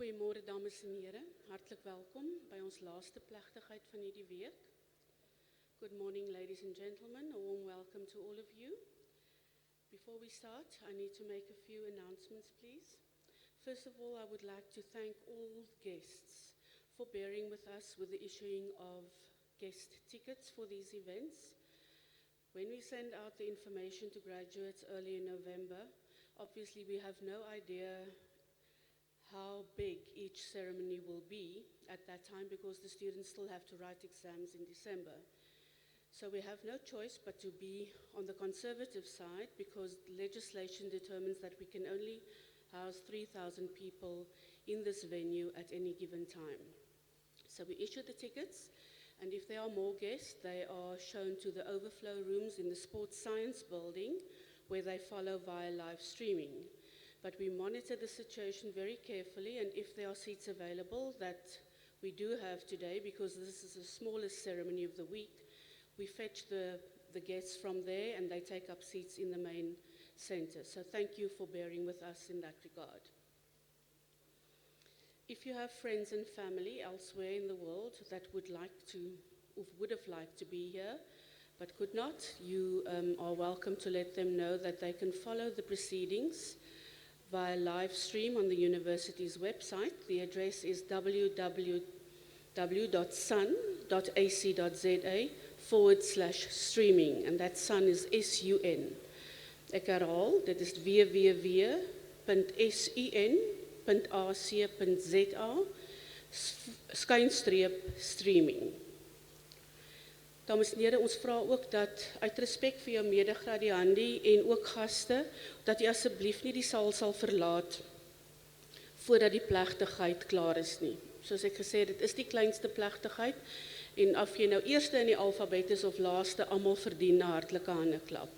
Goeiemôre dames en here, hartlik welkom by ons laaste plegtigheid van hierdie week. Good morning ladies and gentlemen, a warm welcome to all of you. Before we start, I need to make a few announcements please. First of all, I would like to thank all guests for bearing with us with the issuing of guest tickets for these events. When we send out the information to graduates early in November, obviously we have no idea how big each ceremony will be at that time because the students still have to write exams in December. So we have no choice but to be on the conservative side because legislation determines that we can only house 3,000 people in this venue at any given time. So we issue the tickets, and if there are more guests, they are shown to the overflow rooms in the Sports Science building where they follow via live streaming. But we monitor the situation very carefully, and if there are seats available that we do have today, because this is the smallest ceremony of the week, we fetch the guests from there and they take up seats in the main center. So thank you for bearing with us in that regard. If you have friends and family elsewhere in the world that would have liked to be here but could not, you are welcome to let them know that they can follow the proceedings via live stream on the university's website. The address is www.sun.ac.za/streaming, and that sun is S-U-N. Ek herhaal, dit is www.sun.ac.za/streaming. Dames en here, ons vra ook dat uit respek vir jou medegradiandi en ook gaste, dat jy asseblief nie die saal sal verlaat voordat die plegtigheid klaar is nie. Soos ek gesê het, dit is die kleinste plegtigheid en of jy nou eerste in die alfabet is of laaste, almal verdien 'n hartlike handeklap.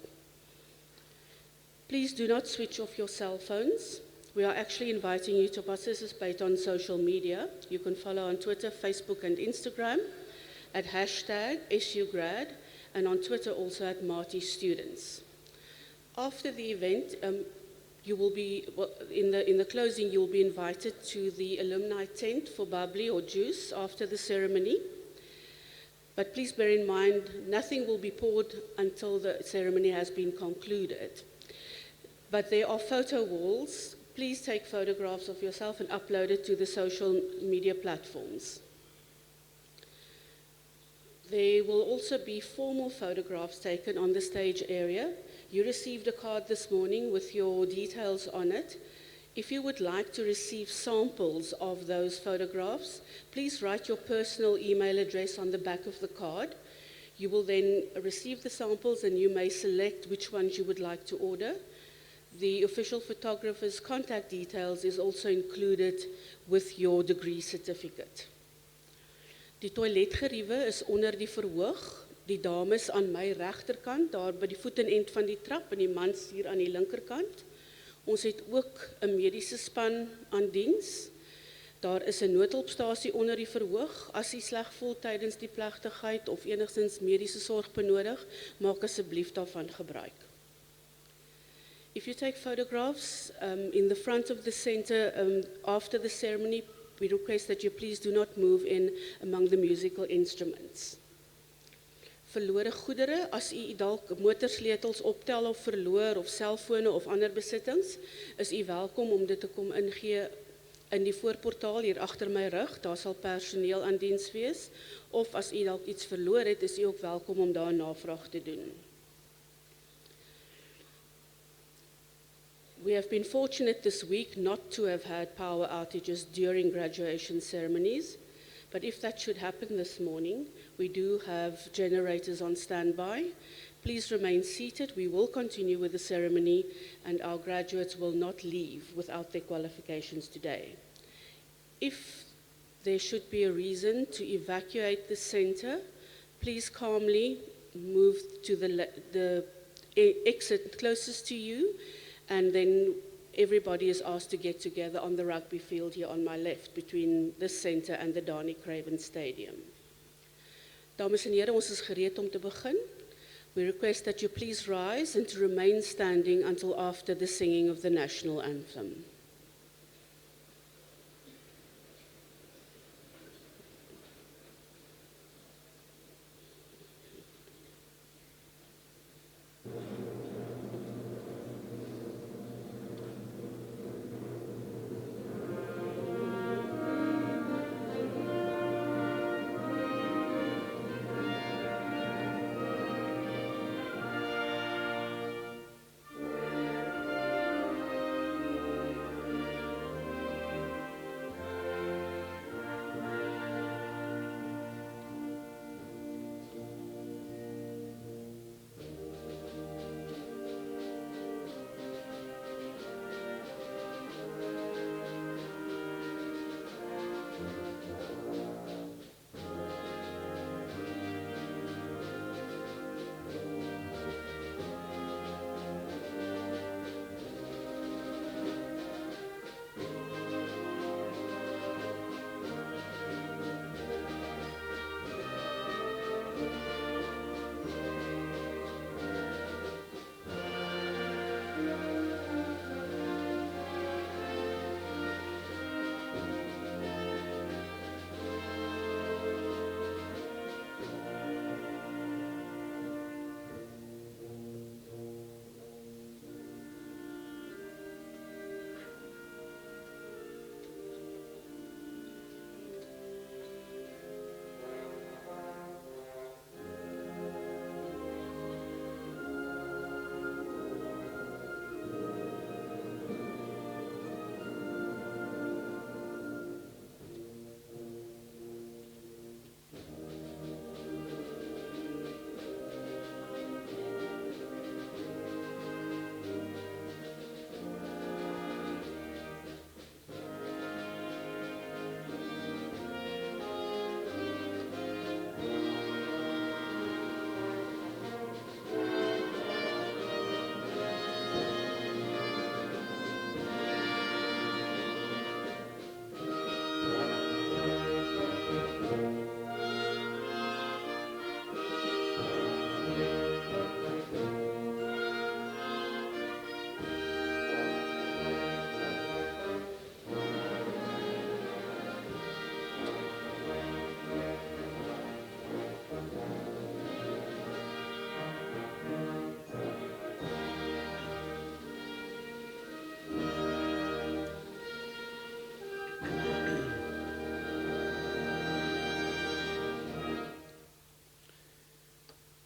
Please do not switch off your cell phones. We are actually inviting you to participate on social media. You can follow on Twitter, Facebook and Instagram at #SUgrad, and on Twitter also at Marty Students. After the event, you will be, in the closing, you will be invited to the alumni tent for bubbly or juice after the ceremony. But please bear in mind, nothing will be poured until the ceremony has been concluded. But there are photo walls. Please take photographs of yourself and upload it to the social media platforms. There will also be formal photographs taken on the stage area. You received a card this morning with your details on it. If you would like to receive samples of those photographs, please write your personal email address on the back of the card. You will then receive the samples and you may select which ones you would like to order. The official photographer's contact details is also included with your degree certificate. Die toiletgeriewe is onder die verhoog. Die dames aan my regterkant, daar by die voetenend van die trap en die mans hier aan die linkerkant. Ons het ook 'n mediese span aan diens. Daar is 'n noodhulpstasie onder die verhoog. As jy sleg voel tydens die plegtigheid of enigstens mediese sorg benodig, maak asseblief daarvan gebruik. If you take photographs in the front of the center after the ceremony, we request that you please do not move in among the musical instruments. Verlore goedere, as u dalk motorsleutels optel of verloor of selfone of ander besittings, is u welkom om dit te kom ingee in die voorportaal hier agter my rug. Daar sal personeel aan diens wees, of as u dalk iets verloor het, is u ook welkom om daar navraag te doen. We have been fortunate this week not to have had power outages during graduation ceremonies, but if that should happen this morning, we do have generators on standby. Please remain seated. We will continue with the ceremony and our graduates will not leave without their qualifications today. If there should be a reason to evacuate the center, please calmly move to the exit closest to you, and then everybody is asked to get together on the rugby field here on my left between the center and the Dani Craven Stadium. Dames en here, ons is gereed om te begin. We request that you please rise and to remain standing until after the singing of the national anthem.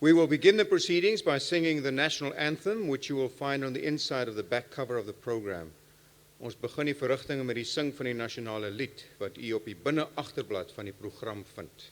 We will begin the proceedings by singing the national anthem, which you will find on the inside of the back cover of the program. Ons begin die verrigtinge met die sing van die nasionale lied, wat u op die binne agterblad van die program vind.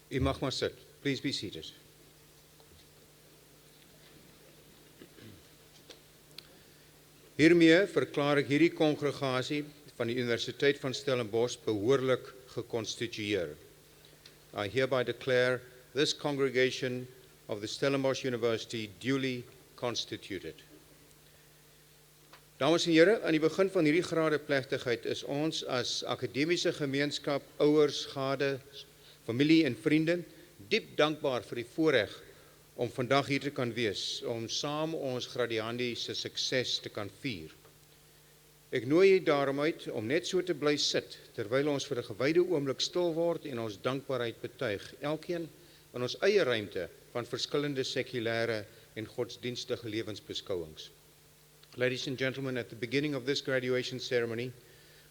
U mag maar sit. Please be seated. Hiermee verklaar ek hierdie kongregasie van die Universiteit van Stellenbosch behoorlik geconstitueer. I hereby declare this congregation of the Stellenbosch University duly constituted. Dames en here, aan die begin van hierdie gradeplegtigheid is ons as akademiese gemeenskap, ouers, gade, familie en vriende diep dankbaar vir die voorreg om vandag hier te kan wees, om saam ons gradiandi se sukses te kan vier. Ek nooi u daarom uit om net so te bly sit, terwyl ons vir 'n gewyde oomblik stil word en ons dankbaarheid betuig, elkeen in ons eie ruimte van verskillende sekulêre en godsdienstige lewensbeskouings. Ladies and gentlemen, at the beginning of this graduation ceremony,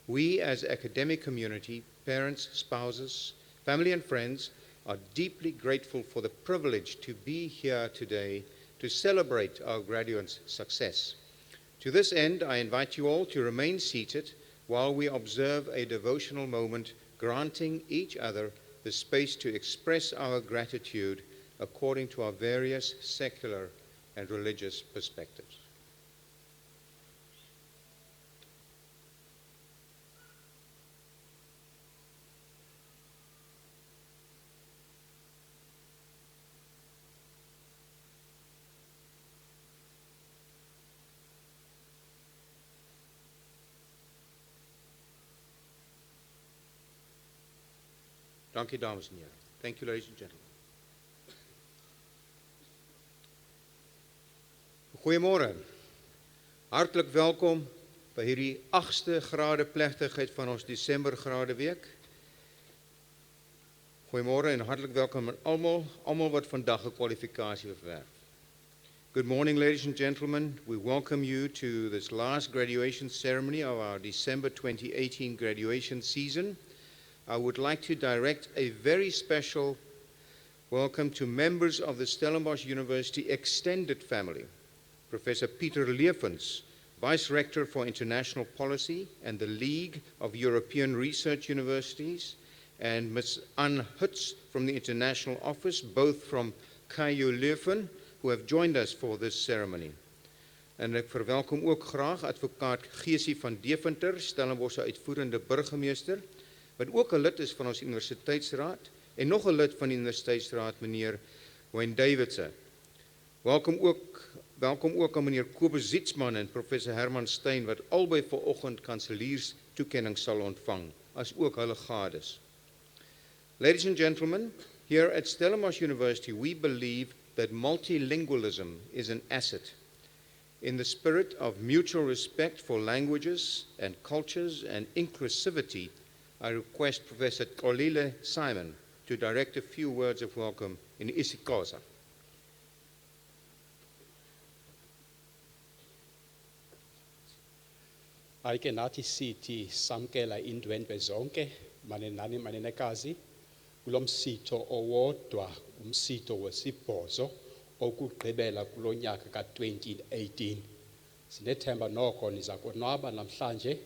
we as academic community, parents, spouses, family and friends, are deeply grateful for the privilege to be here today to celebrate our graduates' success. To this end, I invite you all to remain seated while we observe a devotional moment, granting each other the space to express our gratitude according to our various secular and religious perspectives. Dankie dames en here. Thank you, ladies and gentlemen. Goeiemôre. Hartlik welkom by hierdie 8ste grade plegtigheid van ons Desember grade week. Goeiemôre en hartlik welkom aan almal wat vandag 'n kwalifikasie verwerf. Good morning, ladies and gentlemen. We welcome you to this last graduation ceremony of our December 2018 graduation season. I would like to direct a very special welcome to members of the Stellenbosch University extended family. Professor Peter Leefens, Vice Rector for International Policy and the League of European Research Universities, and Ms. Anne Hutz from the International Office, both from KU Leuven, who have joined us for this ceremony. En ek verwelkom ook graag advokaat Geesie van Deventer, Stellenbosch se uitvoerende burgemeester, wat ook 'n lid is van ons universiteitsraad, en nog 'n lid van die universiteitsraad, meneer Wayne Davidson. Welkom ook aan meneer Kobus Zietsman en professor Herman Stein, wat albei vanoggend kanseliers toekenning sal ontvang, as ook hulle gades. Ladies and gentlemen, here at Stellenbosch University, we believe that multilingualism is an asset. In the spirit of mutual respect for languages and cultures and inclusivity, I request Professor Xolile Simon to direct a few words of welcome in isiXhosa. Ake nathi sithi samkela indwendwe zonke manenani manenekazi kulo msitho owodwa umsitho wesibhozo okugqibela kulo nyaka ka-2018. Sinethemba noko niza konwaba namhlanje.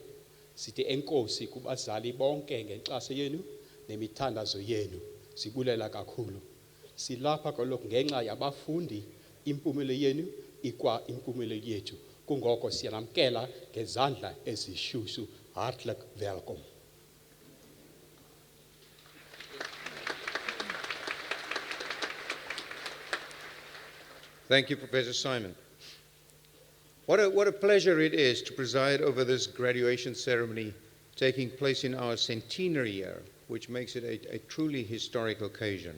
Sithi enkosi kubazali bonke ngenkxaso yenu nemithandazo yenu. Sibulela kakhulu. Silapha kaloku ngenxa yabafundi, impumelo yenu ikwa impumelo yethu. Kungoko siyanamkela ngezandla ezishushu. Hartlik welkom. Thank you, Professor Simon. What a pleasure it is to preside over this graduation ceremony taking place in our centenary year, which makes it a truly historic occasion.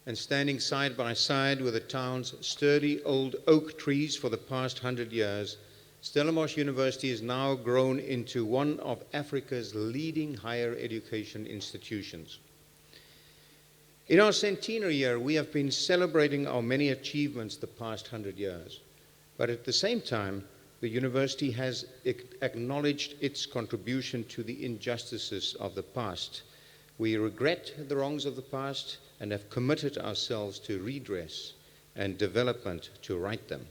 And standing side by side with the town's sturdy old oak trees for the past 100 years, Stellenbosch University has now grown into one of Africa's leading higher education institutions. In our centenary year, we have been celebrating our many achievements the past 100 years. But at the same time, the university has acknowledged its contribution to the injustices of the past. We regret the wrongs of the past and have committed ourselves to redress and development to right them.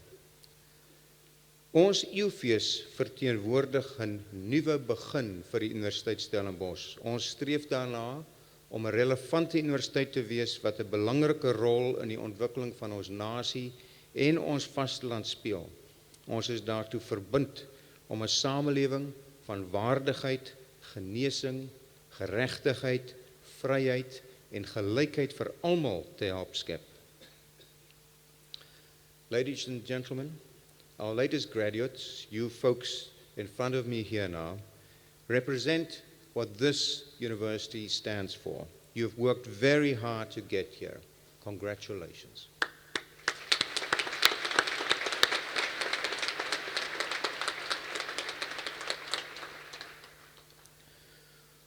Ons eeufees verteenwoordig 'n nuwe begin vir die Universiteit Stellenbosch. Ons streef daarna om 'n relevante universiteit te wees wat 'n belangrike rol in die ontwikkeling van ons nasie en ons vasteland speel. Ons is daartoe verbind om 'n samelewing van waardigheid, genesing, geregtigheid, vryheid en gelykheid vir almal te help skep. Ladies and gentlemen, our latest graduates, you folks in front of me here now, represent what this university stands for. You've worked very hard to get here. Congratulations.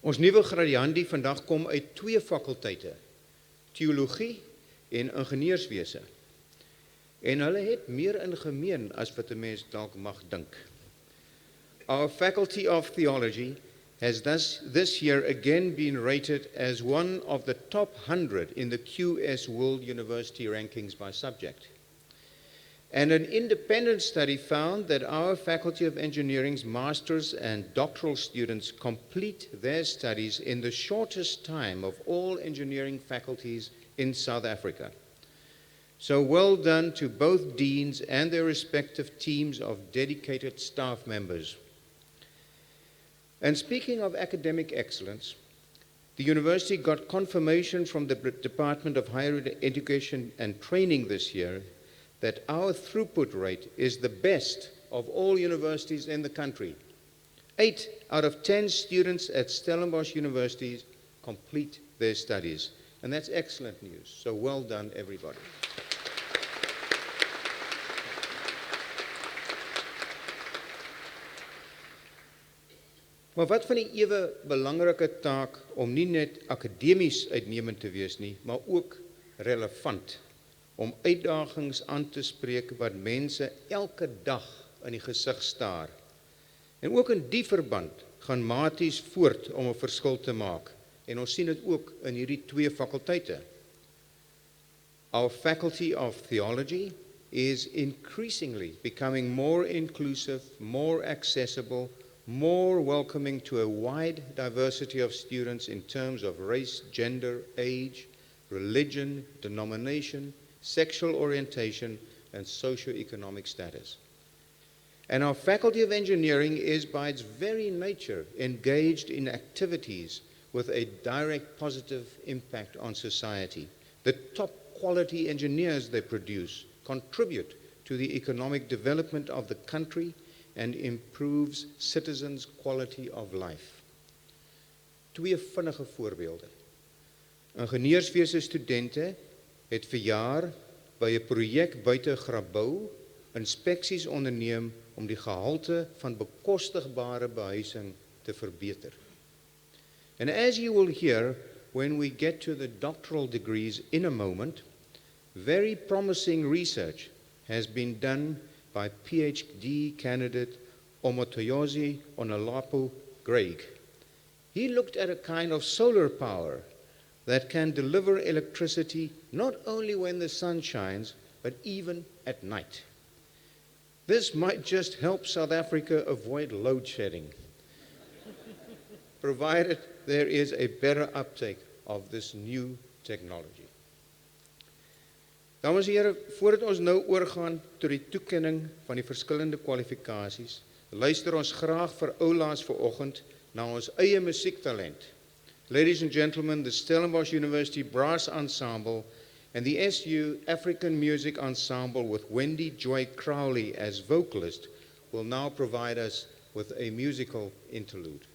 Ons nuwe gradiandi vandag kom uit 2 fakulteite, teologie en ingenieurswese. En hulle het meer in gemeen as wat 'n mens dalk mag dink. Our Faculty of Theology has this year again been rated as one of the top 100 in the QS World University rankings by subject. And an independent study found that our Faculty of Engineering's master's and doctoral students complete their studies in the shortest time of all engineering faculties in South Africa. So well done to both deans and their respective teams of dedicated staff members. And speaking of academic excellence, the university got confirmation from the Department of Higher Education and Training this year that our throughput rate is the best of all universities in the country. 8 out of 10 students at Stellenbosch universities complete their studies. And that's excellent news. So well done, everybody. Maar wat van die ewe belangrike taak om nie net akademies uitnemend te wees nie, maar ook relevant, om uitdagings aan te spreek wat mense elke dag in die gesig staar. En ook in die verband gaan maties voort om 'n verskil te maak. En ons sien dit ook in hierdie 2 fakulteite. Our Faculty of Theology is increasingly becoming more inclusive, more accessible, more welcoming to a wide diversity of students in terms of race, gender, age, religion, denomination, sexual orientation, and socioeconomic status. And our Faculty of Engineering is by its very nature engaged in activities with a direct positive impact on society. The top quality engineers they produce contribute to the economic development of the country and improves citizens' quality of life. Twee vinnige voorbeelde. Ingenieurswese studente het vir jaar by 'n projek buite Grabouw inspeksies onderneem om die gehalte van bekostigbare behuising te verbeter. And as you will hear when we get to the doctoral degrees in a moment, very promising research has been done by PhD candidate Omotoyosi Onolapo Greig. He looked at a kind of solar power that can deliver electricity not only when the sun shines, but even at night. This might just help South Africa avoid load shedding, provided there is a better uptake of this new technology. Dames en here, voordat ons nou oorgaan tot die toekenning van die verskillende kwalifikasies, luister ons graag vir oulaas vanoggend na ons eie musiektalent. Ladies and gentlemen, the Stellenbosch University Brass Ensemble and the SU African Music Ensemble with Wendy Joy Crowley as vocalist will now provide us with a musical interlude.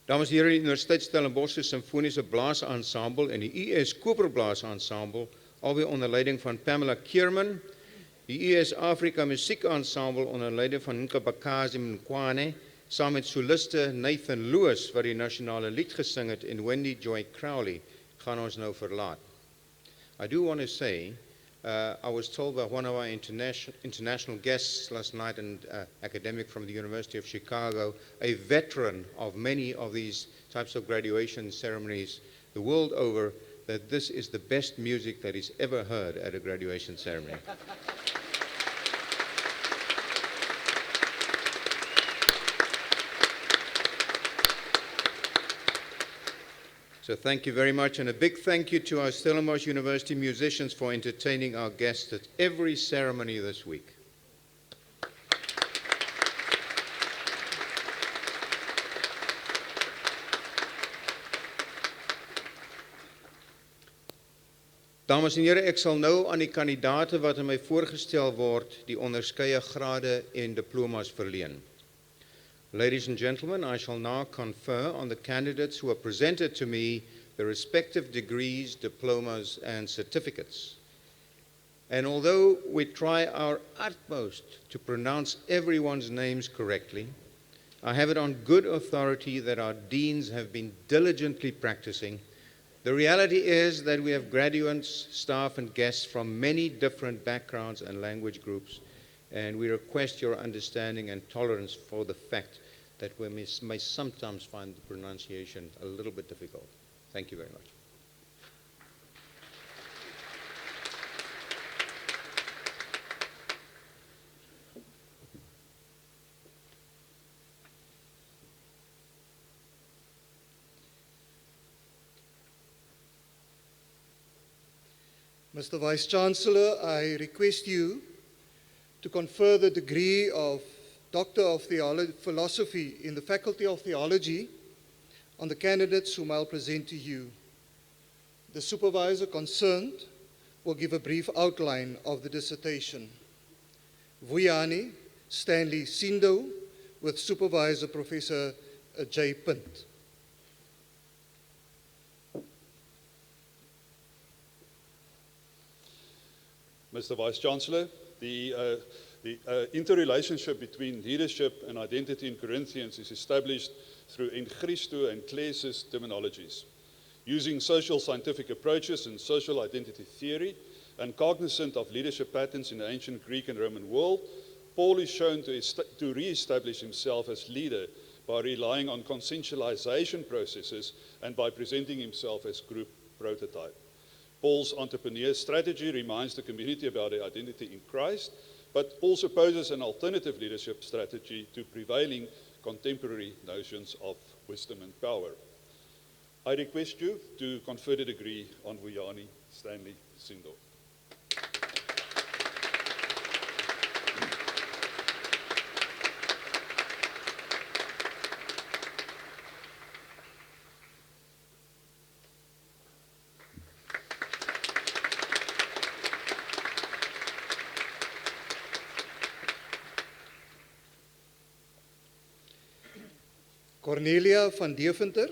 Dames en heren, die Universiteit Stellenbosch Symfoniese Blaasensemble en die US Koperbblaasensemble, albei onder leiding van Pamela Kierman, die US Afrika Musiekensemble onder leiding van Nkabakazi Mkwane, saam met soliste Nathan Lewis, wat die nasionale lied gesing het, en Wendy Joy Crowley, gaan ons nou verlaat. I do want to say I was told by one of our international guests last night, an academic from the University of Chicago, a veteran of many of these types of graduation ceremonies the world over, that this is the best music that is ever heard at a graduation ceremony. So thank you very much, and a big thank you to our Stellenbosch University musicians for entertaining our guests at every ceremony this week. Dames en here, ek sal nou aan die kandidaate wat aan my voorgestel word, die onderskeie grade en diplomas verleen. Ladies and gentlemen, I shall now confer on the candidates who are presented to me the respective degrees, diplomas, and certificates. And although we try our utmost to pronounce everyone's names correctly, I have it on good authority that our deans have been diligently practicing. The reality is that we have graduates, staff, and guests from many different backgrounds and language groups, and we request your understanding and tolerance for the fact that we may sometimes find the pronunciation a little bit difficult. Thank you very much. Mr. Vice-Chancellor, I request you to confer the degree of Doctor of Philosophy in the Faculty of Theology on the candidates whom I'll present to you. The supervisor concerned will give a brief outline of the dissertation. Vuyani Stanley Sindo with Supervisor Professor J. Pint. Mr. Vice-Chancellor, the interrelationship between leadership and identity in Corinthians is established through en Christo and klesis terminologies. Using social scientific approaches and social identity theory, and cognizant of leadership patterns in the ancient Greek and Roman world, Paul is shown to re-establish himself as leader by relying on consensualization processes and by presenting himself as group prototype. Paul's entrepreneur strategy reminds the community about their identity in Christ, but also poses an alternative leadership strategy to prevailing contemporary notions of wisdom and power. I request you to confer the degree on Vuyani Stanley Sindo. Cornelia van Deventer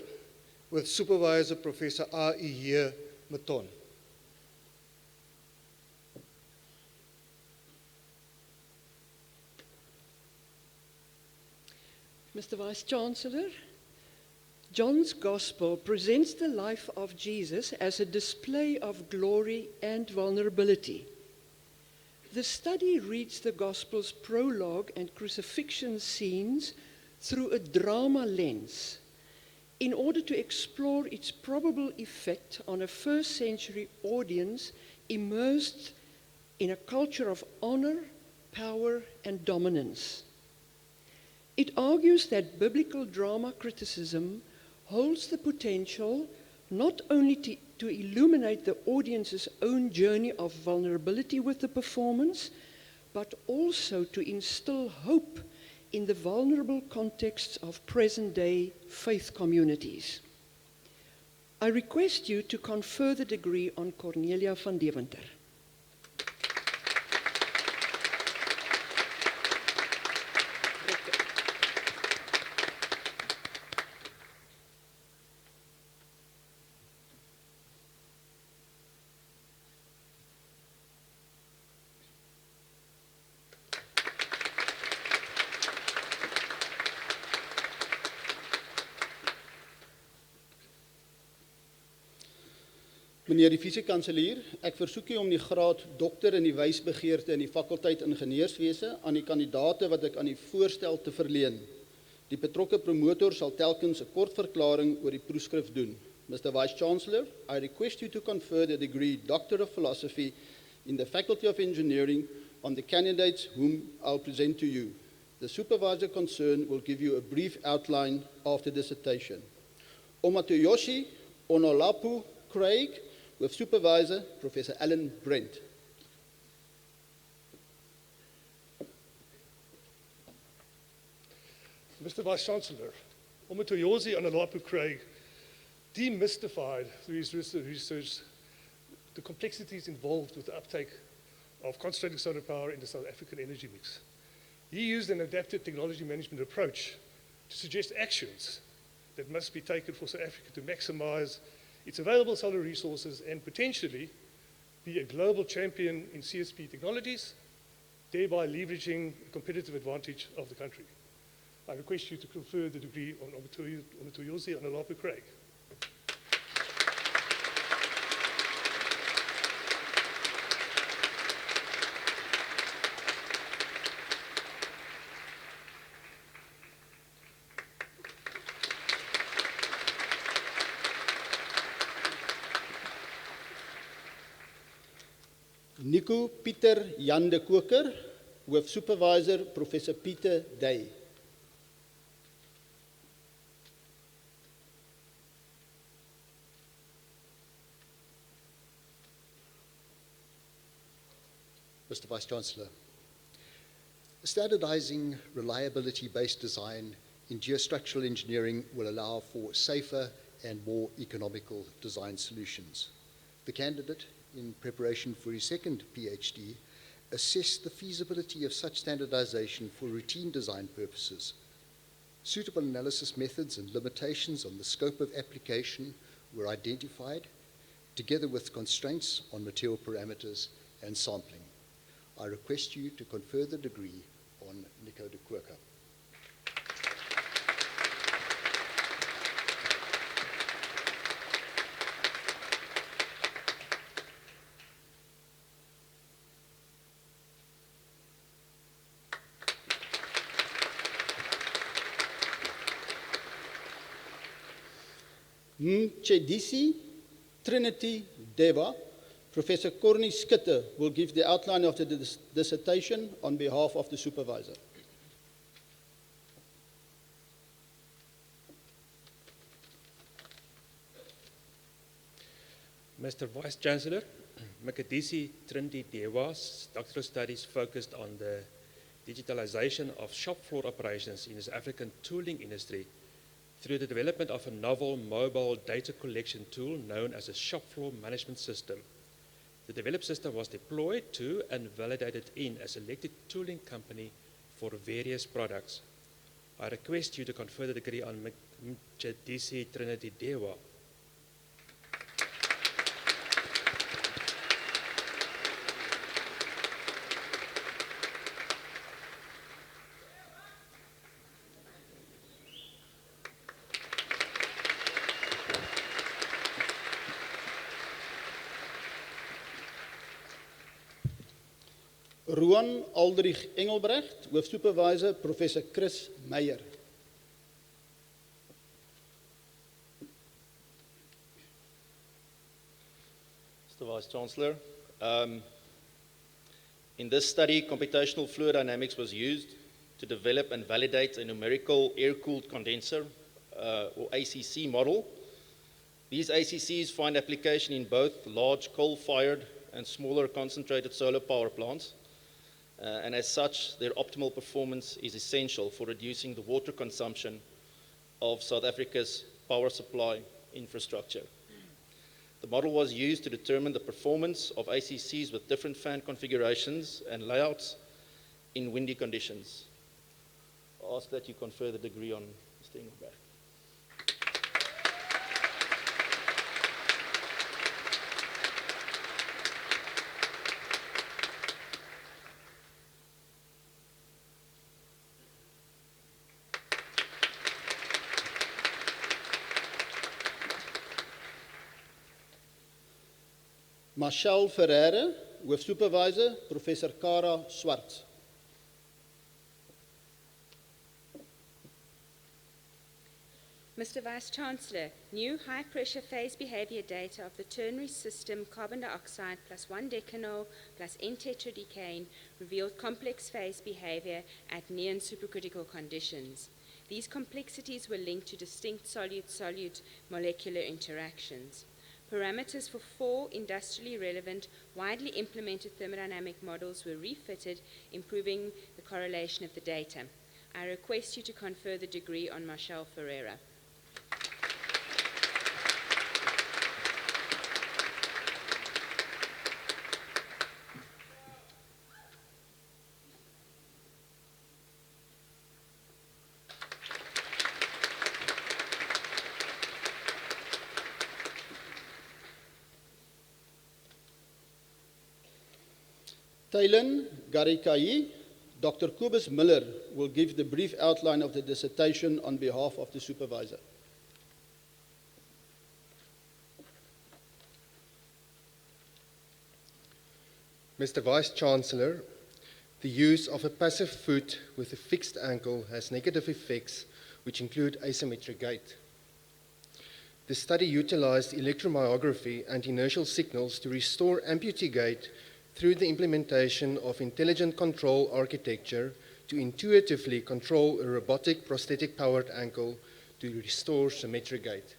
with Supervisor Professor R.E. Maton. Mr. Vice-Chancellor, John's Gospel presents the life of Jesus as a display of glory and vulnerability. The study reads the Gospel's prologue and crucifixion scenes through a drama lens in order to explore its probable effect on a first-century audience immersed in a culture of honor, power, and dominance. It argues that biblical drama criticism holds the potential not only to illuminate the audience's own journey of vulnerability with the performance, but also to instill hope in the vulnerable contexts of present-day faith communities. I request you to confer the degree on Cornelia van Deventer. Meneer die Vice-Kanselier, ek versoek u om die graad dokter in die wysbegeerte in die fakulteit ingenieurswese aan die kandidaate wat ek aan u voorstel te verleen. Die betrokke promotor sal telkens 'n kort verklaring oor die proefskrif doen. Mr. Vice-Chancellor, I request you to confer the degree Doctor of Philosophy in the Faculty of Engineering on the candidates whom I'll present to you. The supervisor concerned will give you a brief outline of the dissertation. Omatoyoshi Onolapu Craig, with supervisor Professor Alan Brent. Mr. Vice-Chancellor, Omatoyoshi Onolapu Craig demystified through his research the complexities involved with the uptake of concentrated solar power in the South African energy mix. He used an adapted technology management approach to suggest actions that must be taken for South Africa to maximize its available solar resources and potentially be a global champion in CSP technologies, thereby leveraging the competitive advantage of the country. I request you to confer the degree on Omatoyoshi Onolapu Craig. Nico Pieter Jan de Koker, with supervisor Professor Peter Day. Mr. Vice-Chancellor, standardizing reliability-based design in geostructural engineering will allow for safer and more economical design solutions. The candidate, in preparation for his second PhD, assessed the feasibility of such standardization for routine design purposes. Suitable analysis methods and limitations on the scope of application were identified, together with constraints on material parameters and sampling. I request you to confer the degree on Nico de Koker. Mchedisi Trinity Deva, Professor Corny Skitter will give the outline of the dissertation on behalf of the supervisor. Mr. Vice-Chancellor, Mchedisi Trinity Deva's doctoral studies focused on the digitalization of shop floor operations in the South African tooling industry through the development of a novel mobile data collection tool known as a shop floor management system. The developed system was deployed to and validated in a selected tooling company for various products. I request you to confer the degree on Mchedisi Trinity Deva. Roan Aldrich Engelbrecht, with supervisor Professor Chris Meyer. Mr. Vice-Chancellor, in this study, computational fluid dynamics was used to develop and validate a numerical air-cooled condenser, or ACC model. These ACCs find application in both large coal-fired and smaller concentrated solar power plants. And as such, their optimal performance is essential for reducing the water consumption of South Africa's power supply infrastructure. The model was used to determine the performance of ACCs with different fan configurations and layouts in windy conditions. I ask that you confer the degree on Mr. Engelbrecht. Marcel Ferreira, Hoofsupervisor, Professor Cara Swarts. Mr. Vice-Chancellor, new high-pressure phase behavior data of the ternary system carbon dioxide plus 1-decanol plus N-tetradecane revealed complex phase behavior at near and supercritical conditions. These complexities were linked to distinct solute-solute molecular interactions. Parameters for 4 industrially relevant, widely implemented thermodynamic models were refitted, improving the correlation of the data. I request you to confer the degree on Marcel Ferreira. Taylan Garikai, Dr. Kobus Miller will give the brief outline of the dissertation on behalf of the supervisor. Mr. Vice-Chancellor, the use of a passive foot with a fixed ankle has negative effects which include asymmetric gait. The study utilized electromyography and inertial signals to restore amputee gait through the implementation of intelligent control architecture to intuitively control a robotic prosthetic-powered ankle to restore symmetric gait.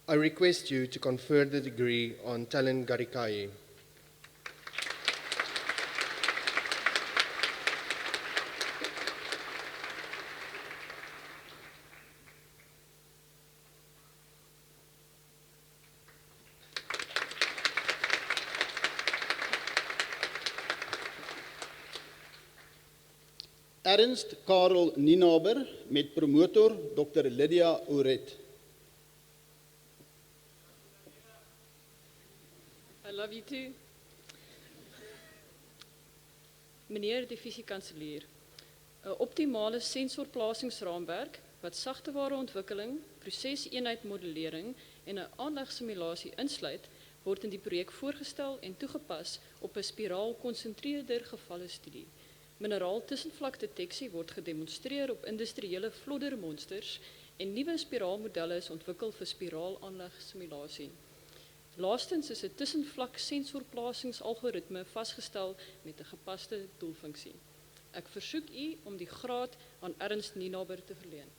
I request you to confer the degree on Taylan Garikai. Ernst Karel Nienaber met promotor Dr. Lydia Oret. I love you too. Meneer die fisiekanselier, 'n optimale sensorplasingsraamwerk wat sagteware ontwikkeling, proseseenheidmodellering en 'n aanlegsimulasie insluit, word in die projek voorgestel en toegepas op 'n spiraal-konsentreerder gevalle studie. Mineraal-tussenvlakdeteksie word gedemonstreer op industriële floddermonsters en nuwe spiraalmodelle is ontwikkel vir spiraalaanlegsimulasie. Laastens is 'n tussenvlak sensorplasingsalgoritme vasgestel met 'n gepaste doelfunksie. Ek versoek u om die graad aan Ernst Nienaber te verleen.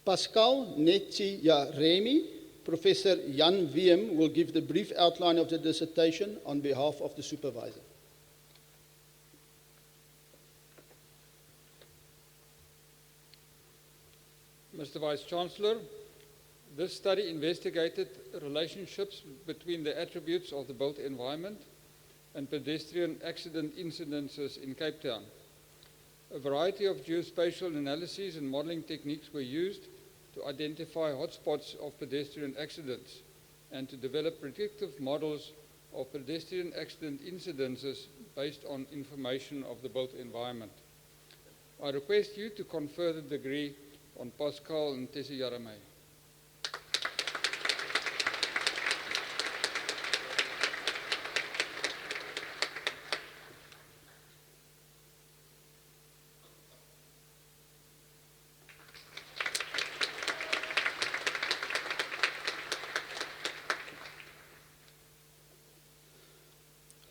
Pascal Netziaremi, Professor Jan Wiem will give the brief outline of the dissertation on behalf of the supervisor. Mr. Vice-Chancellor, this study investigated relationships between the attributes of the built environment and pedestrian accident incidences in Cape Town. A variety of geospatial analyses and modeling techniques were used to identify hotspots of pedestrian accidents and to develop predictive models of pedestrian accident incidences based on information of the built environment. I request you to confer the degree on Pascal Netziaremi.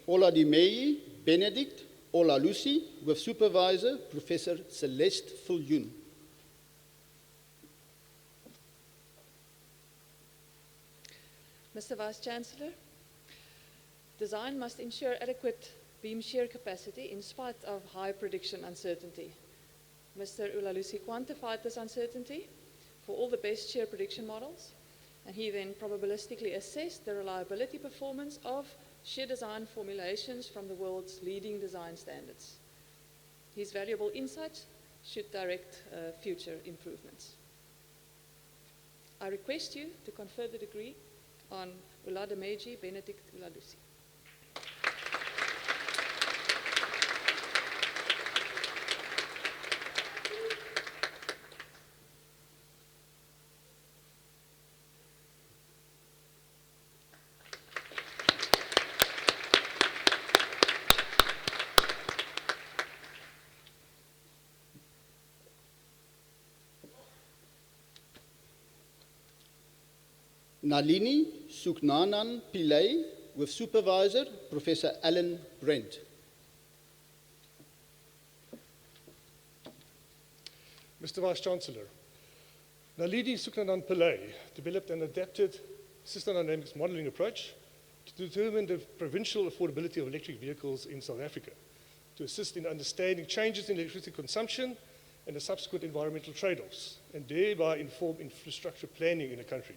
Oladimei Benedict Olalusi with supervisor Professor Celeste Viljoen. Mr. Vice-Chancellor, design must ensure adequate beam shear capacity in spite of high prediction uncertainty. Mr. Ulalusi quantified this uncertainty for all the best shear prediction models, and he then probabilistically assessed the reliability performance of shear design formulations from the world's leading design standards. His valuable insights should direct future improvements. I request you to confer the degree on Ulademeji Benedict Ulalusi. Nalini Suknanan Pillay, with supervisor, Professor Alan Brent. Mr. Vice-Chancellor, Nalini Suknanan Pillay developed an adapted system dynamics modeling approach to determine the provincial affordability of electric vehicles in South Africa, to assist in understanding changes in electricity consumption and the subsequent environmental trade-offs, and thereby inform infrastructure planning in the country.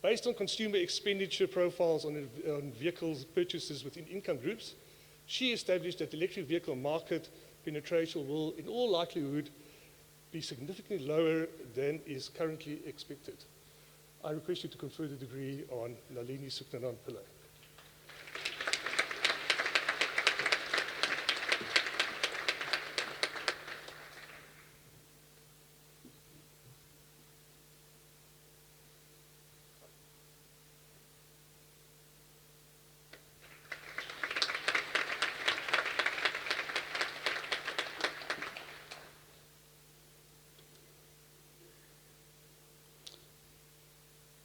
Based on consumer expenditure profiles on vehicles purchases within income groups, she established that the electric vehicle market penetration will, in all likelihood, be significantly lower than is currently expected. I request you to confer the degree on Nalini Suknanan Pillay.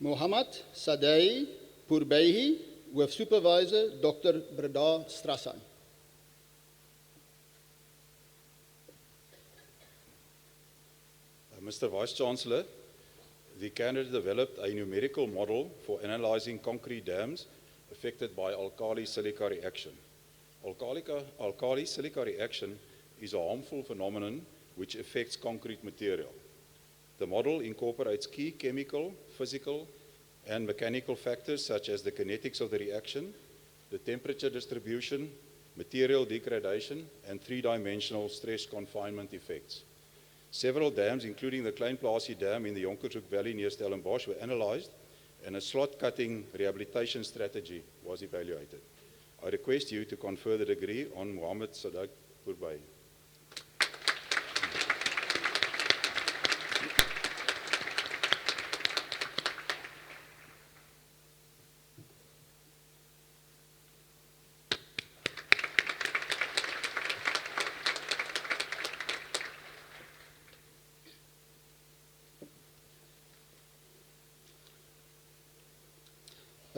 Mohammad Sadei Purbehi, with supervisor, Dr. Breda Strassan. Mr. Vice-Chancellor, the candidate developed a numerical model for analyzing concrete dams affected by alkali-silica reaction. Alkali-silica reaction is a harmful phenomenon which affects concrete material. The model incorporates key chemical, physical, and mechanical factors such as the kinetics of the reaction, the temperature distribution, material degradation, and three-dimensional stress confinement effects. Several dams, including the Klein-Plaasie Dam in the Jonkershoek Valley near Stellenbosch, were analyzed, and a slot-cutting rehabilitation strategy was evaluated. I request you to confer the degree on Mohammed Sadaq Purbai.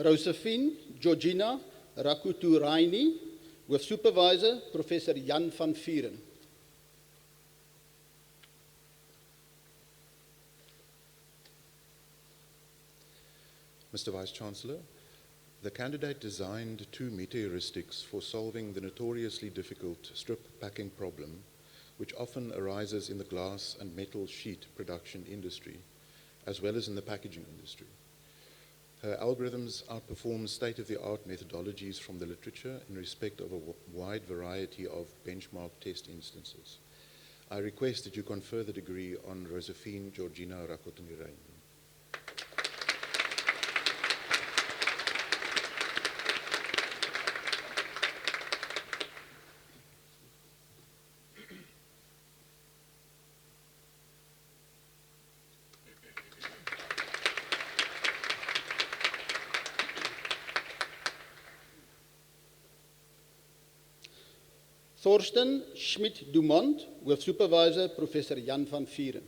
Josephine Georgina Rakuturaini, with supervisor, Professor Jan van Vieren. Mr. Vice-Chancellor, the candidate designed two meteoristics for solving the notoriously difficult strip packing problem, which often arises in the glass and metal sheet production industry, as well as in the packaging industry. Her algorithms outperform state-of-the-art methodologies from the literature in respect of a wide variety of benchmark test instances. I request that you confer the degree on Josephine Georgina Rakuturaini. Thorsten Schmidt-Dumont, with supervisor, Professor Jan van Vieren.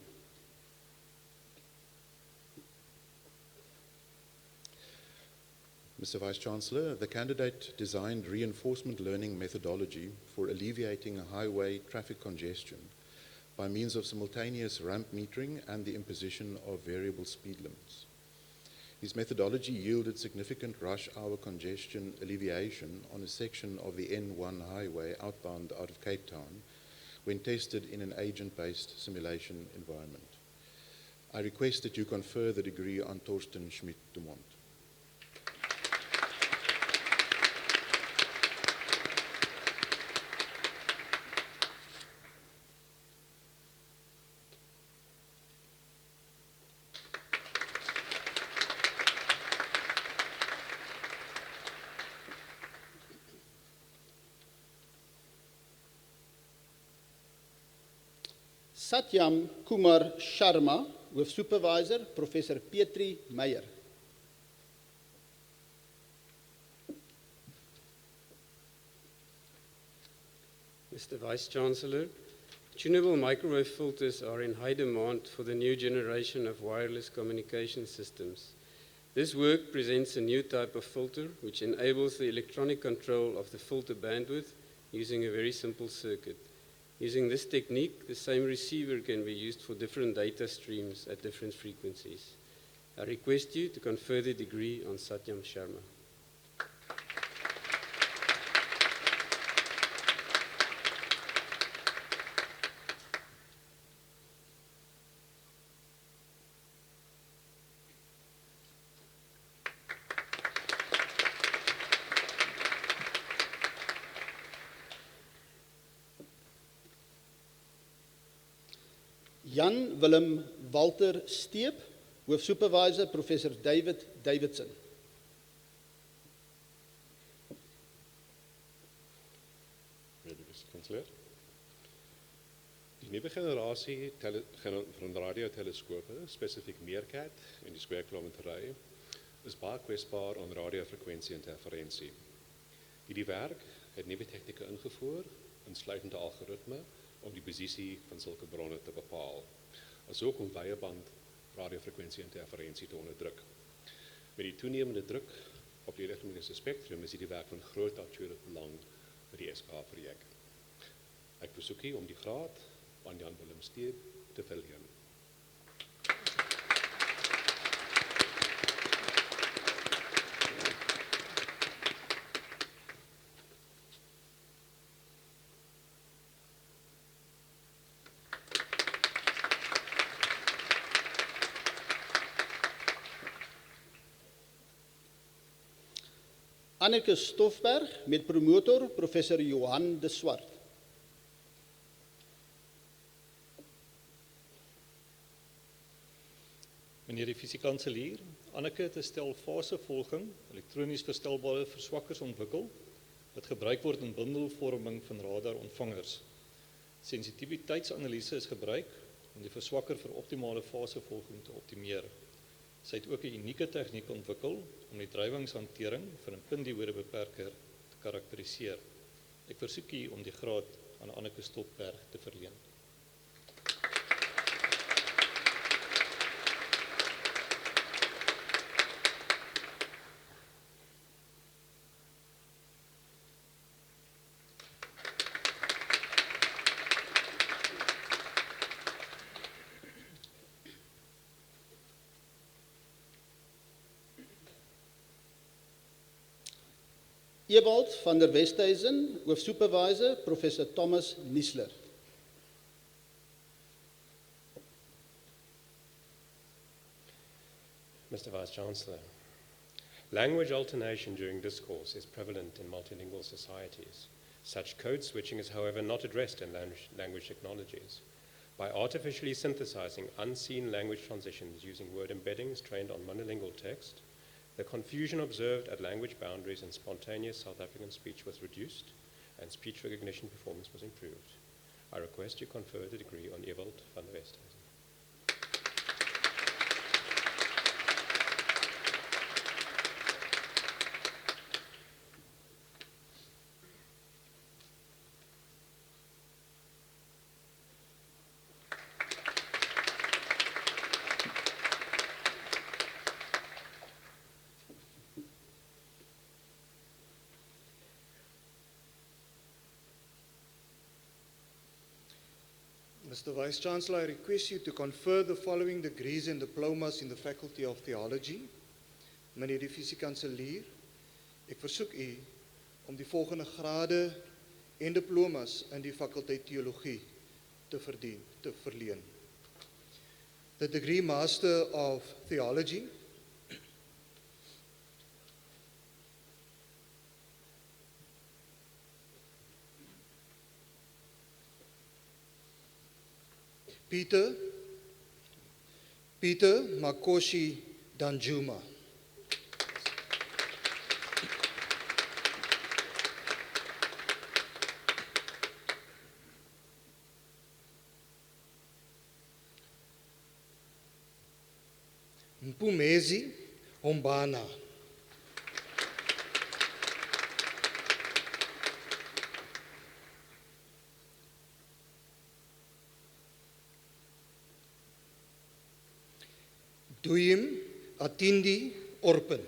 Mr. Vice-Chancellor, the candidate designed reinforcement learning methodology for alleviating highway traffic congestion by means of simultaneous ramp metering and the imposition of variable speed limits. His methodology yielded significant rush hour congestion alleviation on a section of the N1 highway outbound out of Cape Town when tested in an agent-based simulation environment. I request that you confer the degree on Thorsten Schmidt-Dumont. Satyam Kumar Sharma, Hoofsupervisor, Professor Petri Meyer. Mr. Vice-Chancellor, tunable microwave filters are in high demand for the new generation of wireless communication systems. This work presents a new type of filter which enables the electronic control of the filter bandwidth using a very simple circuit. Using this technique, the same receiver can be used for different data streams at different frequencies. I request you to confer the degree on Satyam Sharma. Jan Willem Walter Steep, Hoofsupervisor, Professor David Davidson. Kanselier. Die nuwe generasie van radioteleskope, spesifiek Meerkat en die square-kilometerry, is baie kwesbaar aan radiofrekwensie interferensie. Hierdie werk het nuwe tegnieke ingevoer, insluitende algoritme, om die posisie van sulke bronne te bepaal, asook om wye band radiofrekwensie interferensie te onderdruk. Met die toenemende druk op die elektromagnetiese spektrum is hierdie werk van groot aktuele belang vir die SK-projek. Ek versoek u om die graad aan Jan Willem Steep te verleen. Anneke Stoffberg met promotor Professor Johan de Swart. Meneer die fisiekanselier, Anneke het 'n stel fasevolging, elektronies verstelbare verswakkers ontwikkel, wat gebruik word in bundelvorming van radarontvangers. Sensitiwiteitsanalise is gebruik om die verswakker vir optimale fasevolging te optimeer. Sy het ook 'n unieke tegniek ontwikkel om die drywingshantering van 'n puntdiodebeperker te karakteriseer. Ek versoek u om die graad aan Anneke Stoffberg te verleen. Ewald van der Westhuizen, Hoofsupervisor, Professor Thomas Niesler. Mr. Vice-Chancellor, language alternation during discourse is prevalent in multilingual societies. Such code switching is, however, not addressed in language technologies. By artificially synthesizing unseen language transitions using word embeddings trained on monolingual text, the confusion observed at language boundaries in spontaneous South African speech was reduced and speech recognition performance was improved. I request you confer the degree on Ewald van der Westhuizen. Mr. Vice-Chancellor, I request you to confer the following degrees and diplomas in the Faculty of Theology. Meneer die fisiekanselier, ek versoek u om die volgende grade en diplomas in die fakulteit Theologie te verleen. The degree Master of Theology, Peter Makoshi Danjuma. Mpumezi Hombana. Duyim Atindi Orpen.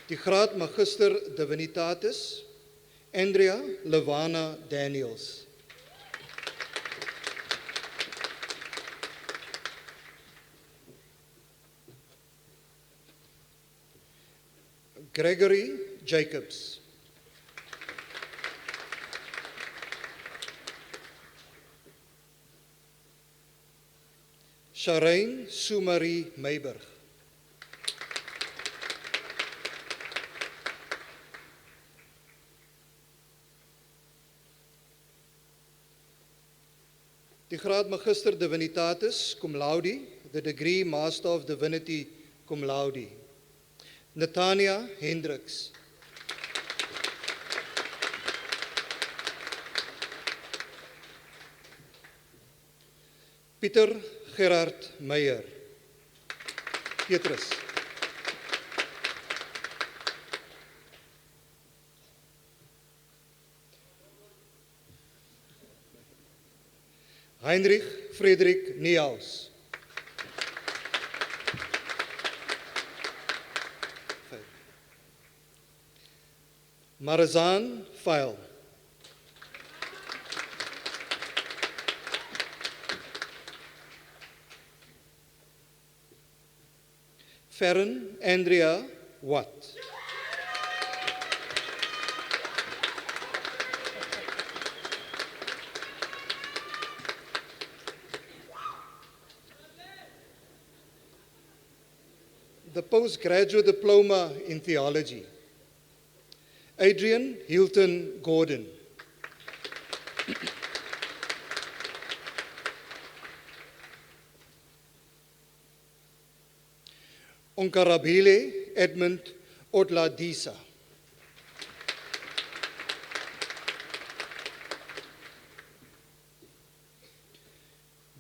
Die graad Magister Divinitatis, Andrea Levana Daniels. Gregory Jacobs. Sharain Sumari Meiberg. Die graad Magister Divinitatis cum laude, the degree Master of Divinity cum laude. Natania Hendricks. Pieter Gerard Meyer. Petrus. Heinrich Friedrich Niehaus. Marazan File. Ferren Andrea Watt. The postgraduate diploma in theology. Adrian Hilton Gordon. Onkarabile Edmund Odladisa.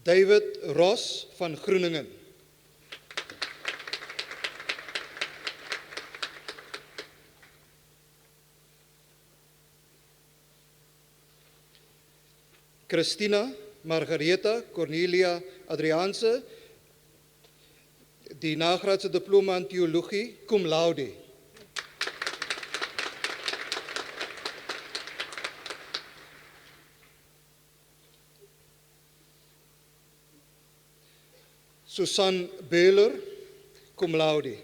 David Ross van Groeningen. Christina Margaretha Cornelia Adriaanse, die nagraadse diploma in theologie, cum laude. Susan Beuler, cum laude.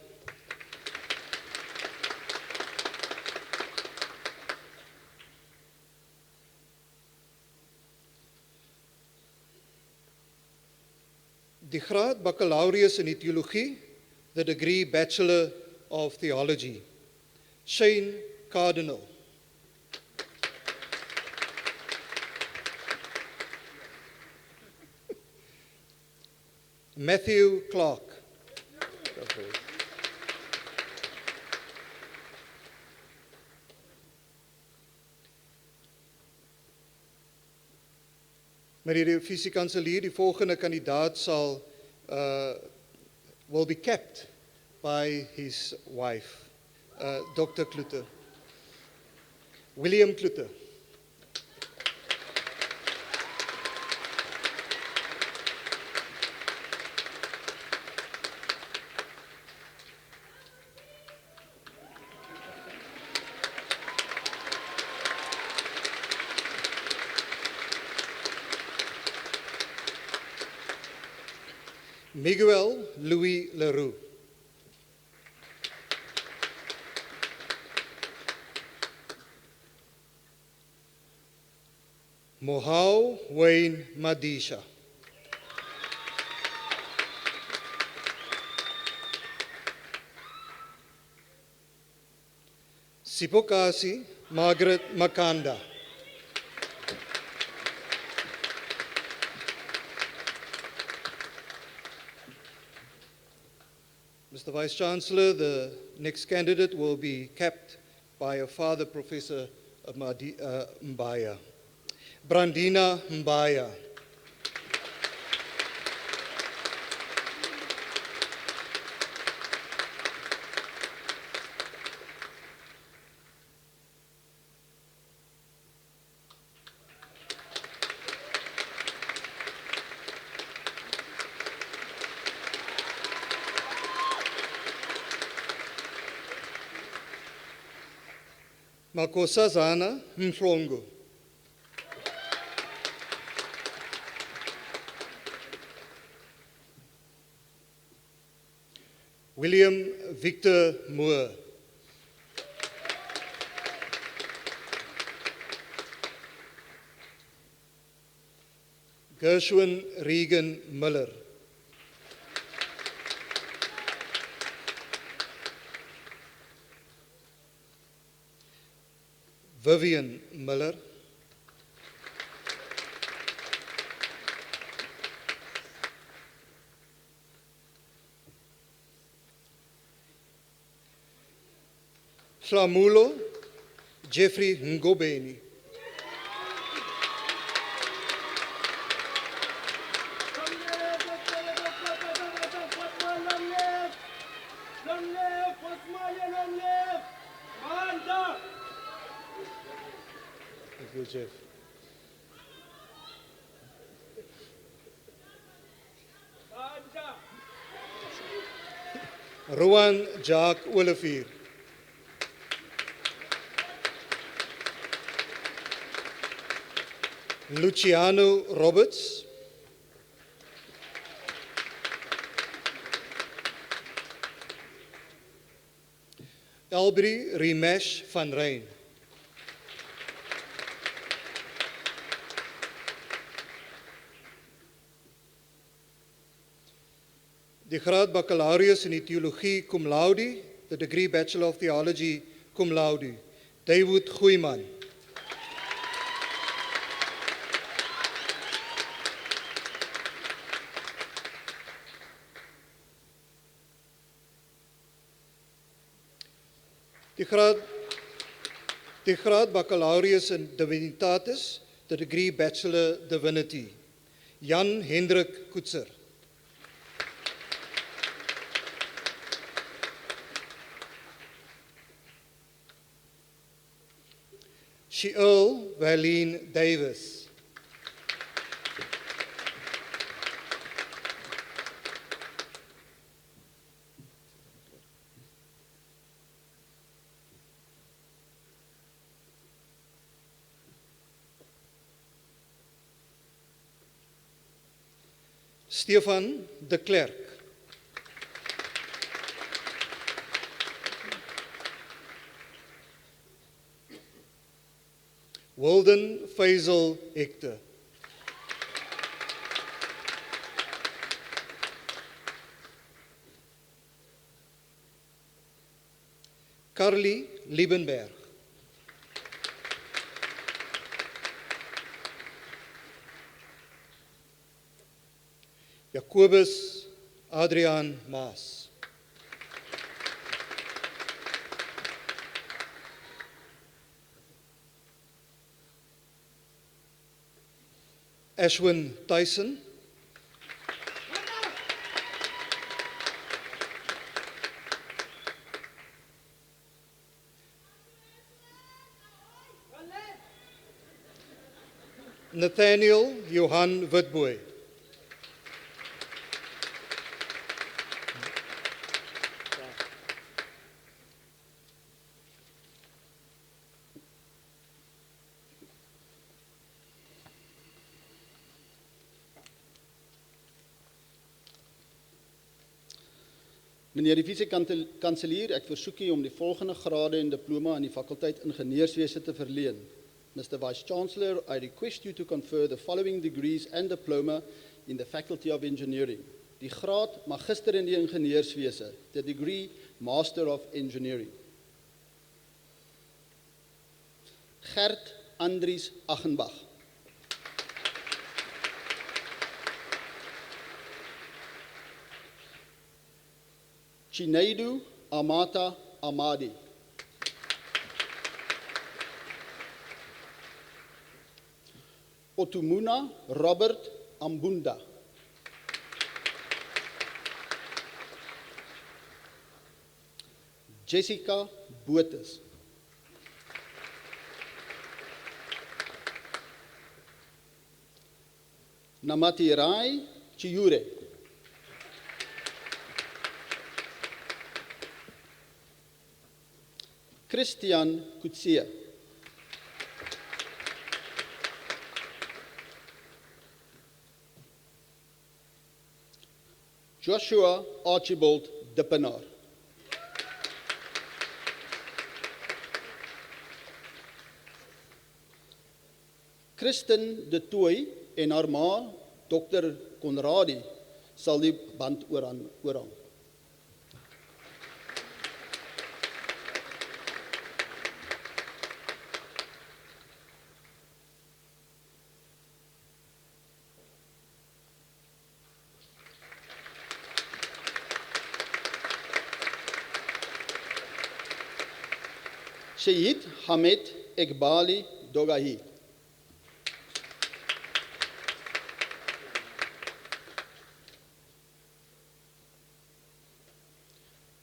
Die graad baccalaureus in die theologie, the degree Bachelor of Theology. Shane Cardinal. Matthew Clark. Meneer de visiekanselier, die volgende kandidaat will be capped by his wife, Dr. Klute. William Klute. Miguel Louis Leroux. Mohau Wayne Madisha. Sipokasi Margaret Makanda. Mr. Vice Chancellor, the next candidate will be capped by a father, Professor Mbaya. Brandina Mbaya. Makosazana Mhlongo. William Victor Moore. Gershwin Regan Miller. Vivian Miller. Slamulo Jeffrey Ngobeni. Thank you, Jeff. Rowan Jacques Olivier. Luciano Roberts. Elbrie Rimesh van Rijn. Die graad baccalaureus in die theologie cum laude, the degree Bachelor of Theology cum laude, David Goeiman. Die graad baccalaureus in Divinitatis, the degree Bachelor Divinity, Jan Hendrik Koetser. Sheol Valeen Davis. Stefan de Klerk. Wilden Faisal Hector. Carly Liebenberg. Jacobus Adriaan Maas. Ashwin Tyson. Nathaniel Johan Witbooi. Meneer die vice-kanselier, ek versoek u om die volgende grade en diploma aan die fakulteit ingenieurswese te verleen. Mr. Vice Chancellor, I request you to confer the following degrees and diploma in the Faculty of Engineering. Die graad Magister in die Ingenieurswese, the degree Master of Engineering. Gert Andries Achenbach. Chineidu Amata Amadi. Otumuna Robert Ambunda. Jessica Botes. Namatirai Chiure. Christian Kutsia. Joshua Archibald Dippenaar. Kristen de Tooi en haar ma, Dr. Conradi, sal die band oorhang. Syed Hamed Ekbali Dogahi.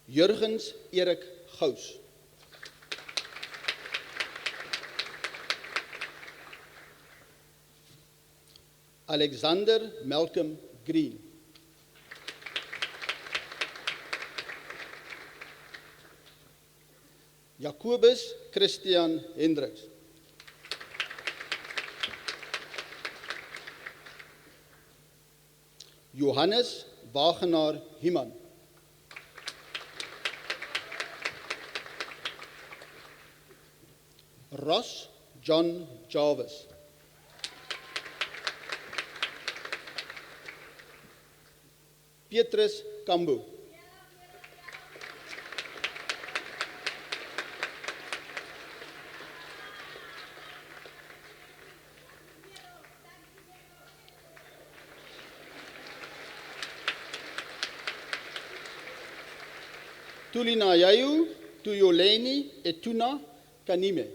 Jurgens Erik Gous. Alexander Malcolm Green. Jacobus Christian Hendricks. Johannes Wagenaar Himan. Ross John Jarvis. Petrus Kambu. Tulina Yayu, Tuyoleni, Etuna, Kanime.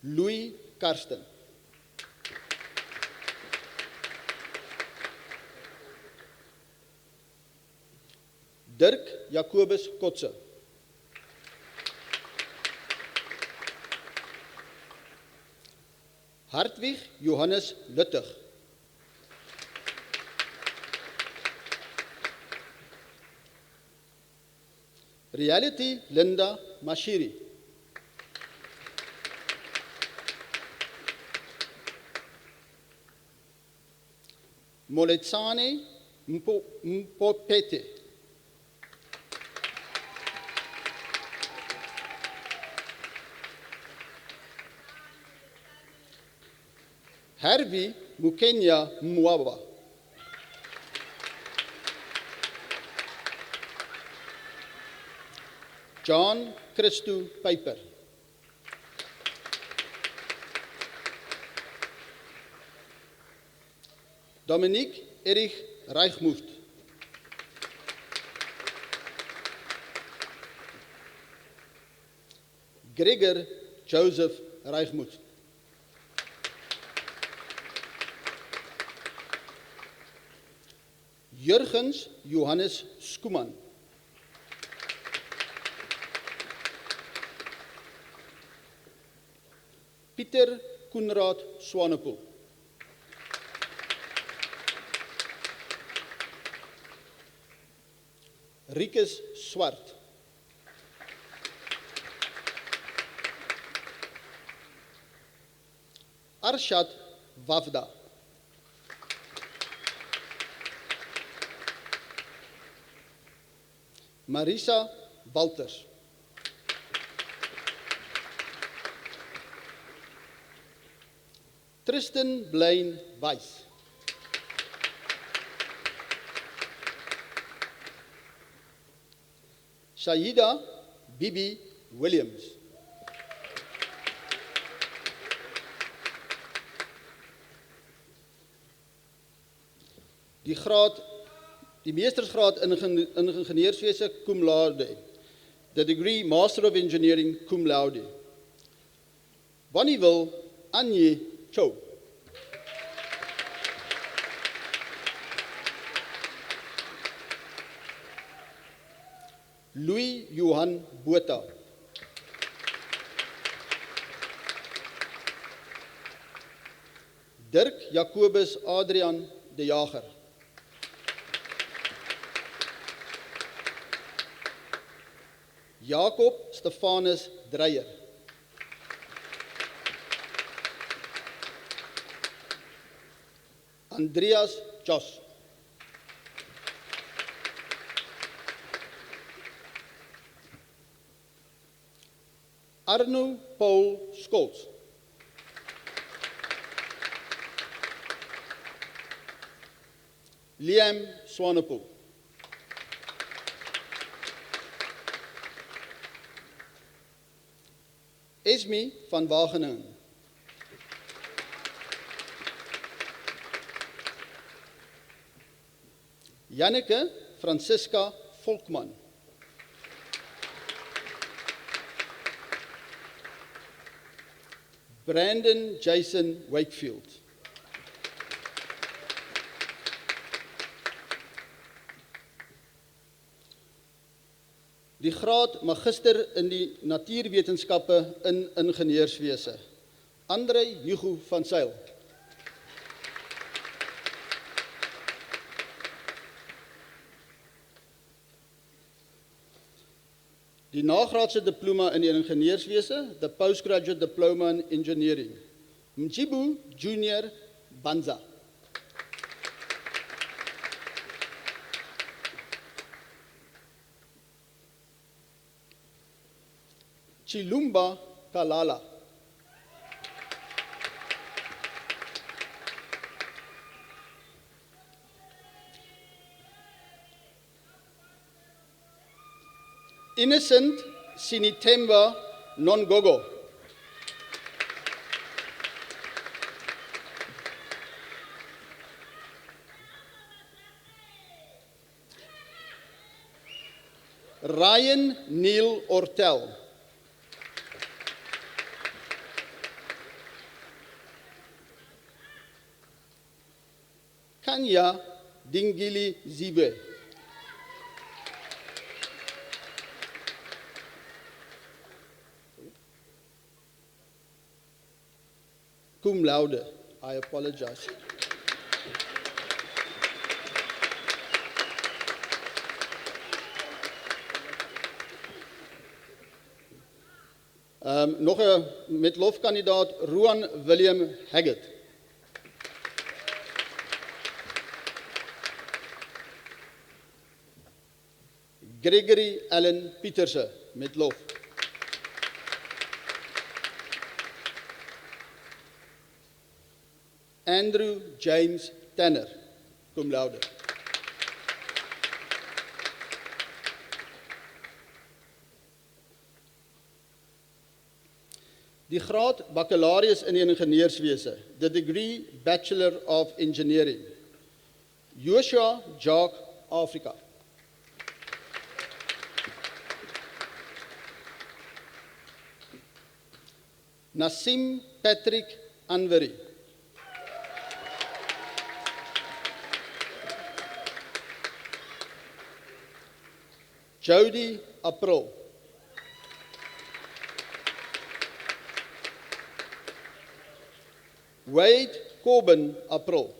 Louis Karsten. Dirk Jacobus Kotze. Hartwig Johannes Luttig. Reality Linda Mashiri. Moletsane Mpopete. Harvey Mukenya Mwaba. John Christo Piper. Dominique Erich Reichmuth. Gregor Joseph Reichmuth. Jurgens Johannes Skuman. Pieter Koenraad Swanepoel. Rikus Swart. Arshad Wavda. Marisa Walters. Tristan Blaine Weiss. Shaida Bibi Williams. Die meestersgraad in ingenieurswese cum laude. The degree Master of Engineering cum laude. Bonnieville Anye Cho. Louis Johan Botha. Dirk Jacobus Adrian de Jager. Jacob Stefanus Dreyer. Andreas Jos. Arno Paul Scholz. Liam Swanepoel. Esme van Wageningen. Janneke Francisca Volkman. Brandon Jason Wakefield. Die graad magister in die natuurwetenskappe in ingenieurswese. Andrei Hugo van Zyl. Die nagraadse diploma in die ingenieurswese, the postgraduate diploma in engineering. Mjibu Junior Banza. Chilumba Kalala. Innocent Sinitemba Nongogo. Ryan Neil Ortel. Kanya Dingili Zibe. Cum laude. I apologize. Nog een met lofkandidaat Roan William Haggett. Gregory Allen Pieterse met lof. Andrew James Tanner, cum laude. Die graad baccalaureus in die ingenieurswese, the degree Bachelor of Engineering. Joshua Jacques Afrika. Nassim Patrick Anveri. Jody April. Wade Corbin April.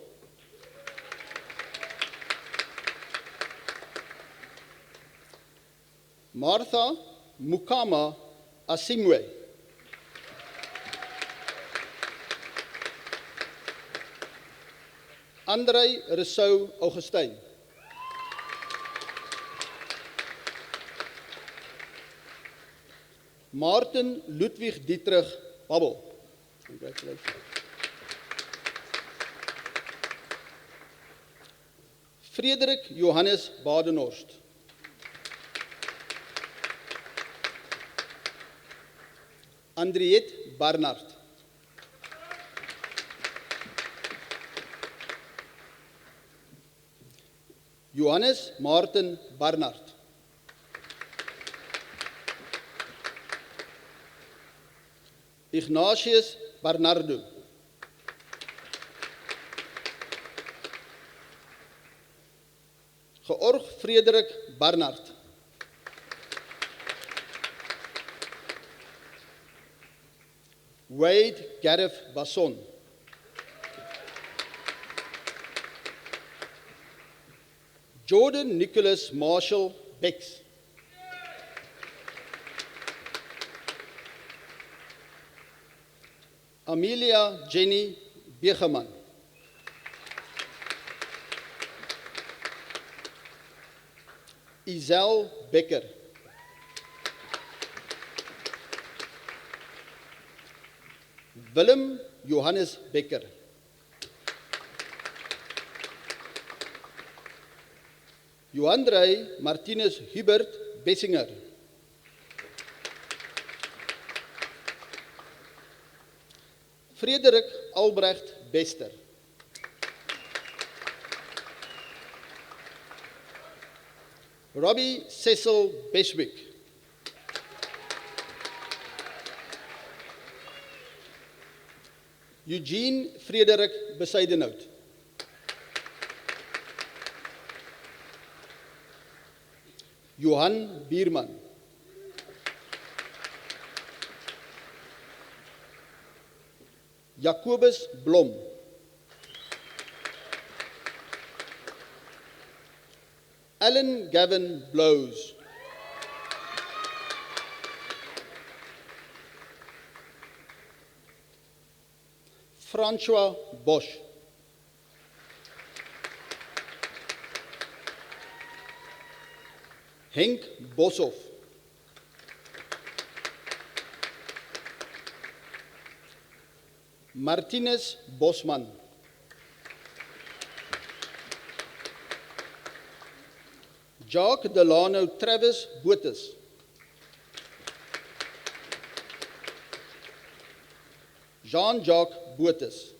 Martha Mukama Asimwe. Andrei Rousseau Augustijn. Martin Ludwig Dietrich Babbel. Congratulations. Frederik Johannes Badenhorst. Andriette Barnard. Johannes Martin Barnard. Ignatius Bernardo. Georg Frederik Barnard. Wade Gareth Basson. Jordan Nicholas Marshall Bex. Amelia Jenny Begeman. Isel Becker. Willem Johannes Becker. Johandrey Martinus Hubert Bessinger. Frederik Albrecht Bester. Robbie Cecil Beswick. Eugene Frederik Besuidenhout. Johan Bierman. Jacobus Blom. Alan Gavin Blows. Francois Bosch. Henk Boshoff. Martinez Bosman. Jacques Delano Travis Botes. Jean-Jacques Botes.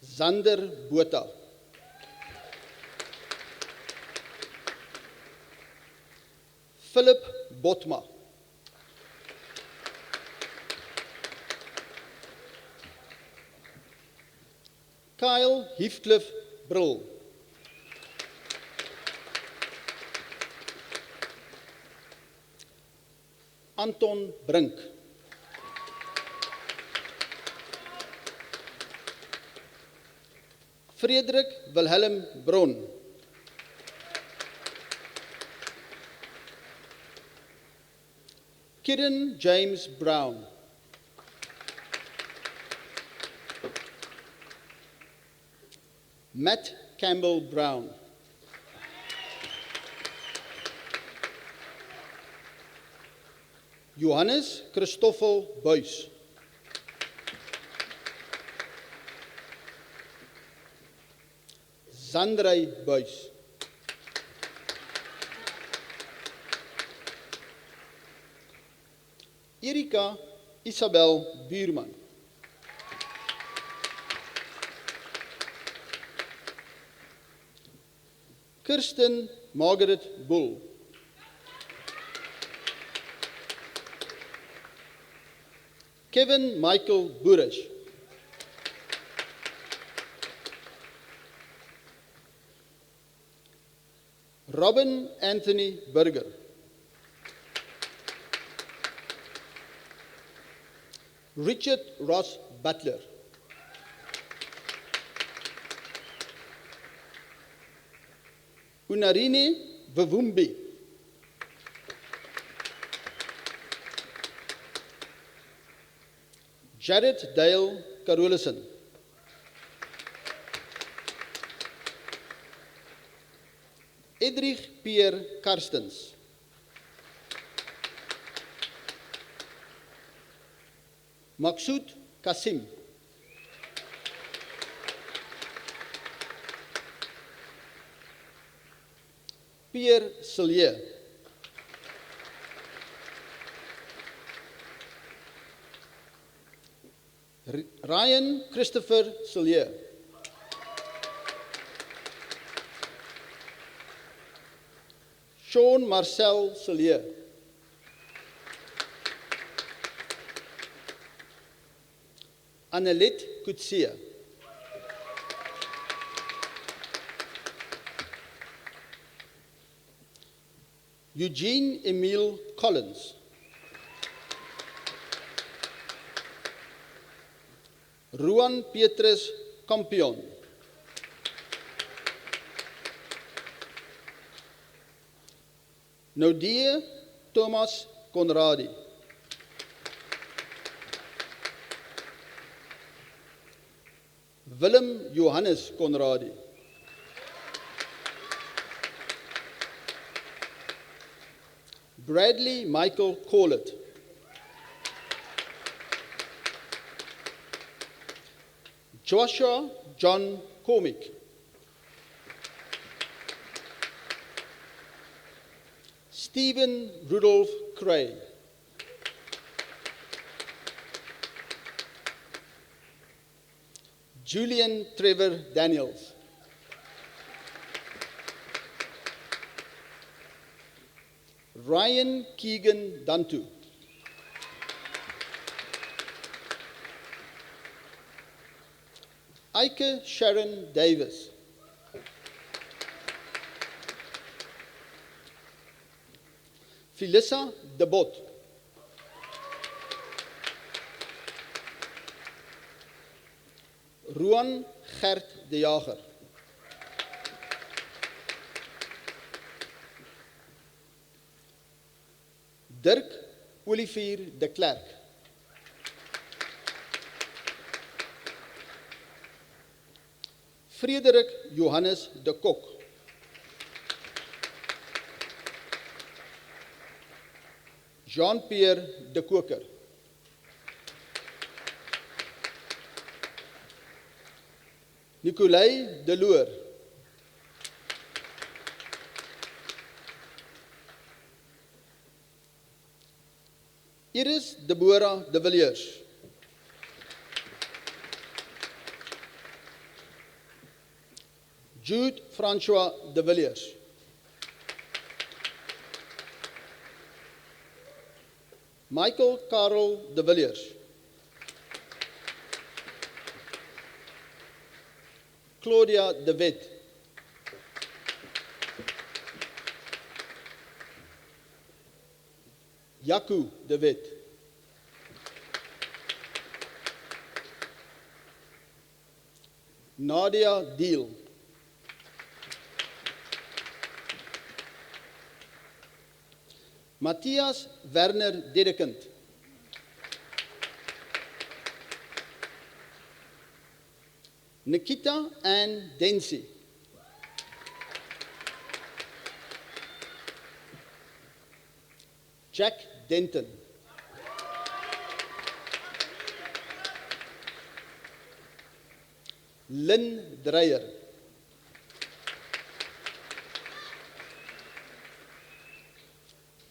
Zander Botha. Philip Botma. Kyle Heathcliff Brill. Anton Brink. Frederik Wilhelm Bron. Kieran James Brown. Matt Campbell Brown. Johannes Christoffel Buys. Zandrey Buys. Erika Isabel Buurman. Kirsten Margaret Bull. Kevin Michael Boerish. Robin Anthony Burger. Richard Ross Butler. Unarini Vavumbi. Jared Dale Carolison. Edrich Pierre Karstens. Maksud Kasim. Pierre Sillier. Ryan Christopher Sillier. Sean Marcel Cillier. Annelette Coetzee. Eugene Emile Collins. Ruan Petrus Campion. Nodie Thomas Conradi. Willem Johannes Conradi. Bradley Michael Collett. Joshua John Comic. Stephen Rudolph Cray. Julian Trevor Daniels. Ryan Keegan Dantu. Eike Sharon Davis. Felissa de Bot. Roan Gert de Jager. Dirk Olivier de Klerk. Frederik Johannes de Kok. Jean-Pierre de Koker. Nicolai de Loor. Iris Deborah de Villiers. Jude François de Villiers. Michael Karel de Villiers. Claudia de Wet. Jaco de Wet. Nadia Deal. Matthias Werner Dedekind. Nikita Ann Densi. Jack Denton. Lynn Dreyer.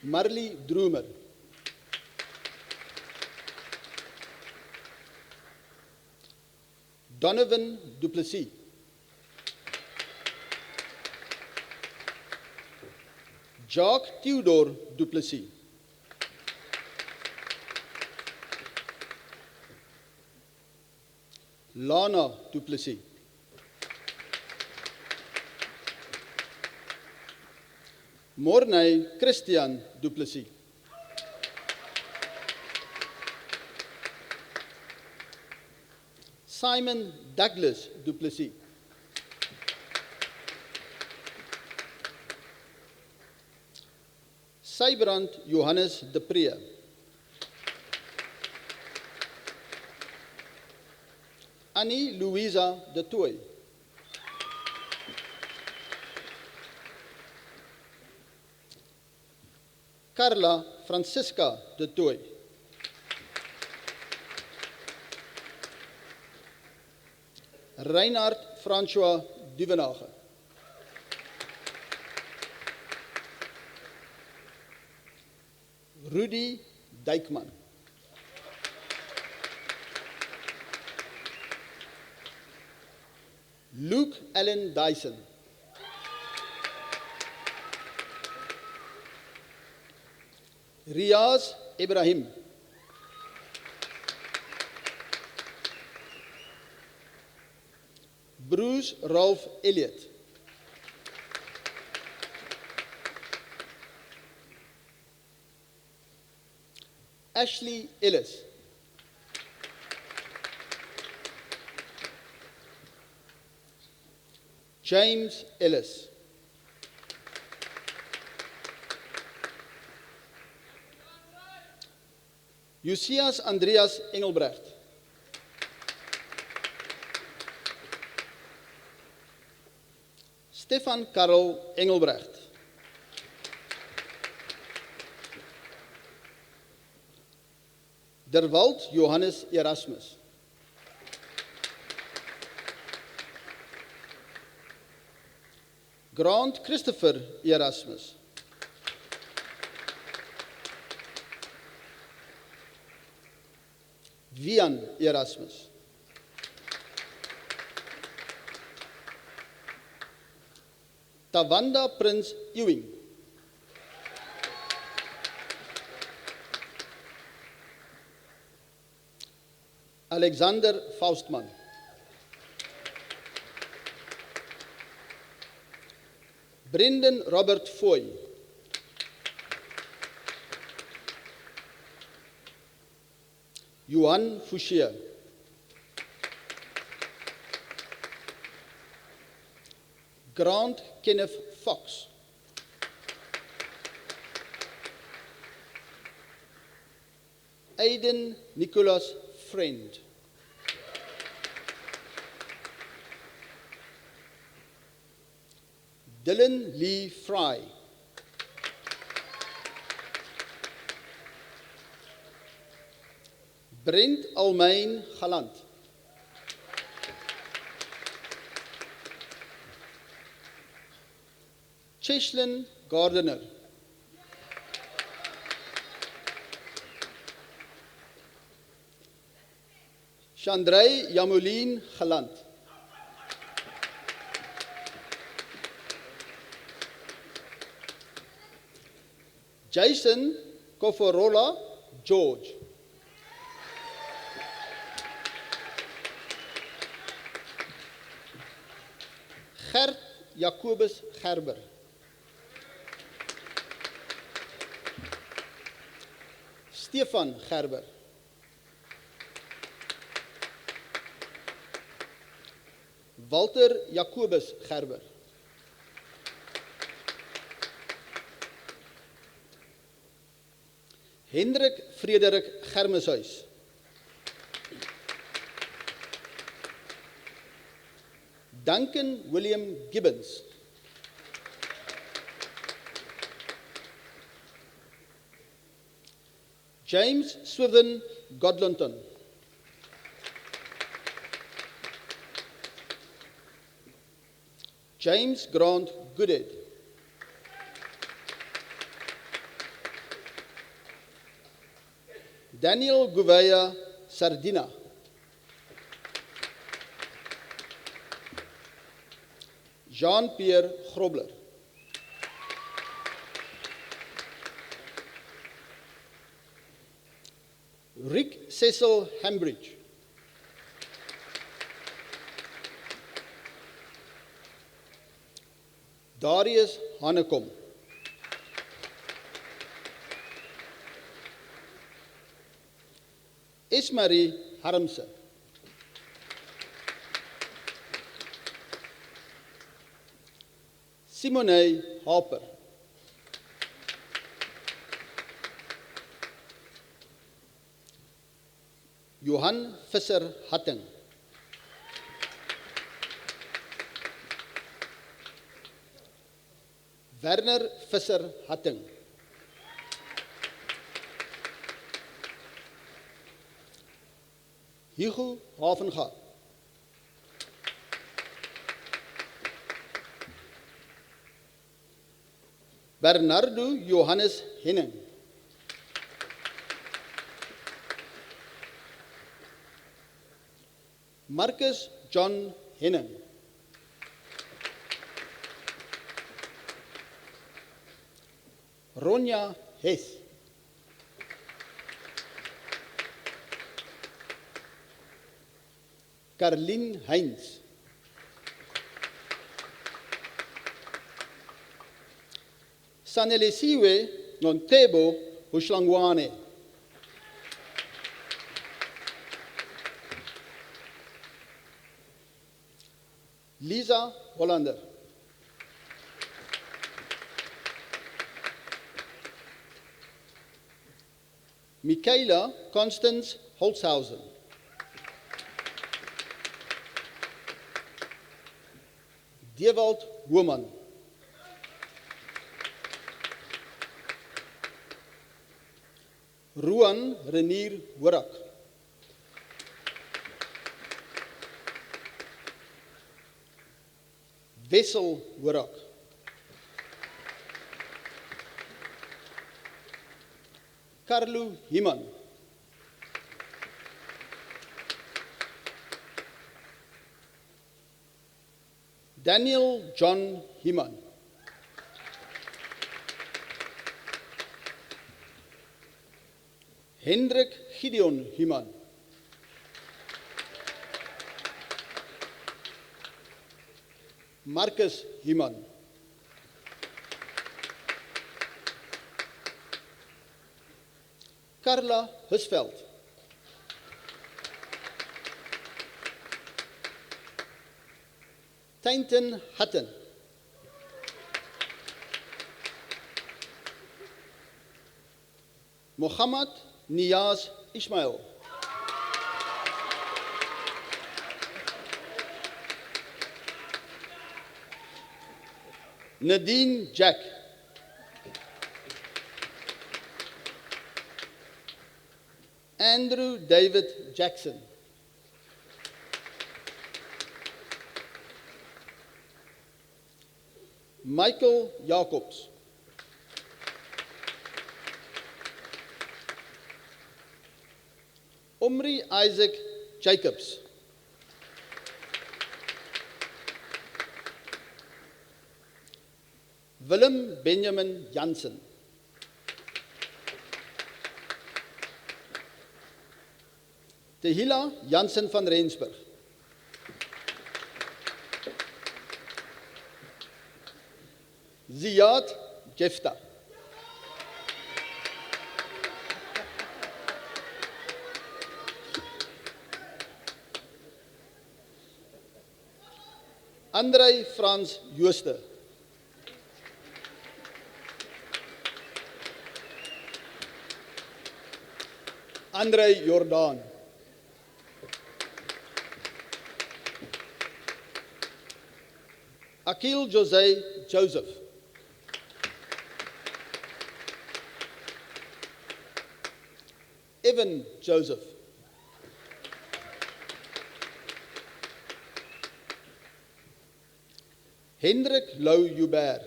Marley Droomer. Donovan Duplessis. Jacques Theodore Duplessis. Lana Duplessis. Morney Christian Duplessis. Simon Douglas Duplessis. Sybrand Johannes de Pre. Annie Louisa de Tooi. Carla Francisca de Tooi. Reinhard François Duvenage. Rudy Dijkman. Luke Allen Dyson. Riaz Ibrahim. Bruce Ralph Elliott. Ashley Ellis. James Ellis. Josias Andreas Engelbrecht. Stefan Karel Engelbrecht. Derwald Johannes Erasmus. Grant Christopher Erasmus. Vian Erasmus. Tawanda Prince Ewing. Alexander Faustman. Brendan Robert Foy. Johan Fouchier. Grant Kenneth Fox. Aiden Nicholas Friend. Dylan Lee Fry. Brent Almein Galant. Cheslin Gardiner. Chandray Yamuleen Galant. Jason Koforola George. Gert Jacobus Gerber. Stefan Gerber. Walter Jacobus Gerber. Hendrik Frederik Germeshuis. Duncan William Gibbons. James Swithin Godlonton. James Grant Goodhead. Daniel Gouveia Sardina. Jean-Pierre Grobler. Rick Cecil Hambridge. Darius Hanekom. Esmarie Harmse. Simone Harper. Johan Visser Hatting. Werner Visser Hatting. Hugo Havenga. Bernardo Johannes Henning. Marcus John Henning. Ronja Hess. Karlien Heinz. Sanelesiwe Nontebo Huslangwane. Lisa Hollander. Michaela Constance Holzhausen. Dewald Hoeman. Ruan Renier Horak. Wessel Horak. Carlo Himan. Daniel John Himan. Hendrik Gideon Himan. Marcus Himan. Carla Husveld. Tainton Hutton. Mohammed Niaz Ismail. Nadine Jack. Andrew David Jackson. Michael Jacobs. Omri Isaac Jacobs. Willem Benjamin Jansen. Tehila Jansen van Rensburg. Ziad Jefta. Andrei Frans Jooste. Andrei Jordaan. Akil Jose Joseph. Evan Joseph. Hendrik Lou Joubert.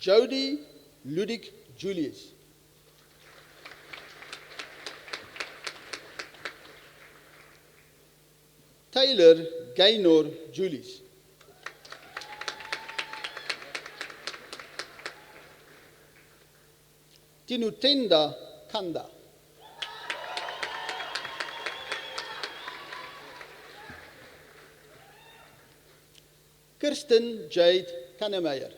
Jody Ludik Julius. Taylor Gaynor Julius. Tinutenda Kanda. Kirsten Jade Kannemeyer.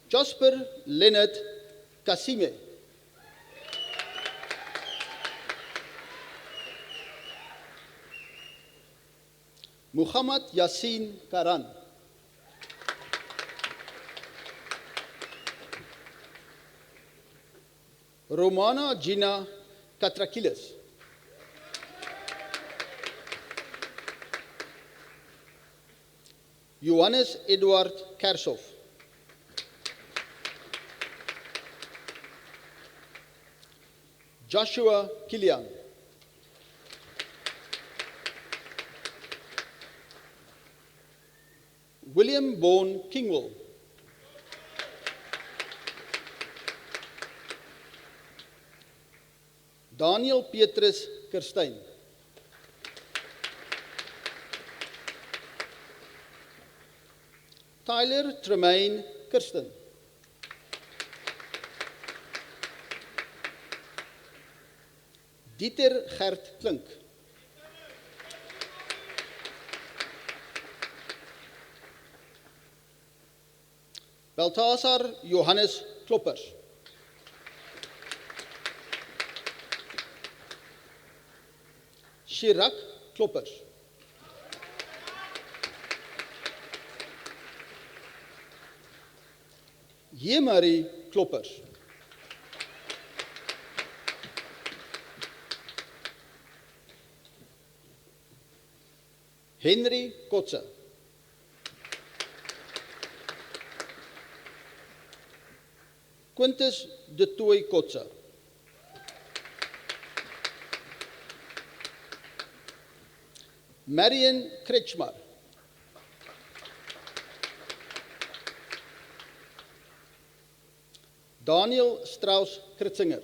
Jasper Leonard Kasime. Muhammad Yassin Karan. Romana Gina Katrakilis. Johannes Eduard Kershoff. Joshua Kilian. William Bourne Kingwell. Daniel Petrus Kerstyn. Tyler Tremaine Kirsten. Dieter Gert Klink. Balthasar Johannes Kloppers. Chirac Kloppers. Jemari Kloppers. Henry Kotze. Quintus de Tooi Kotze. Marion Kretschmar. Daniel Strauss Kritzinger.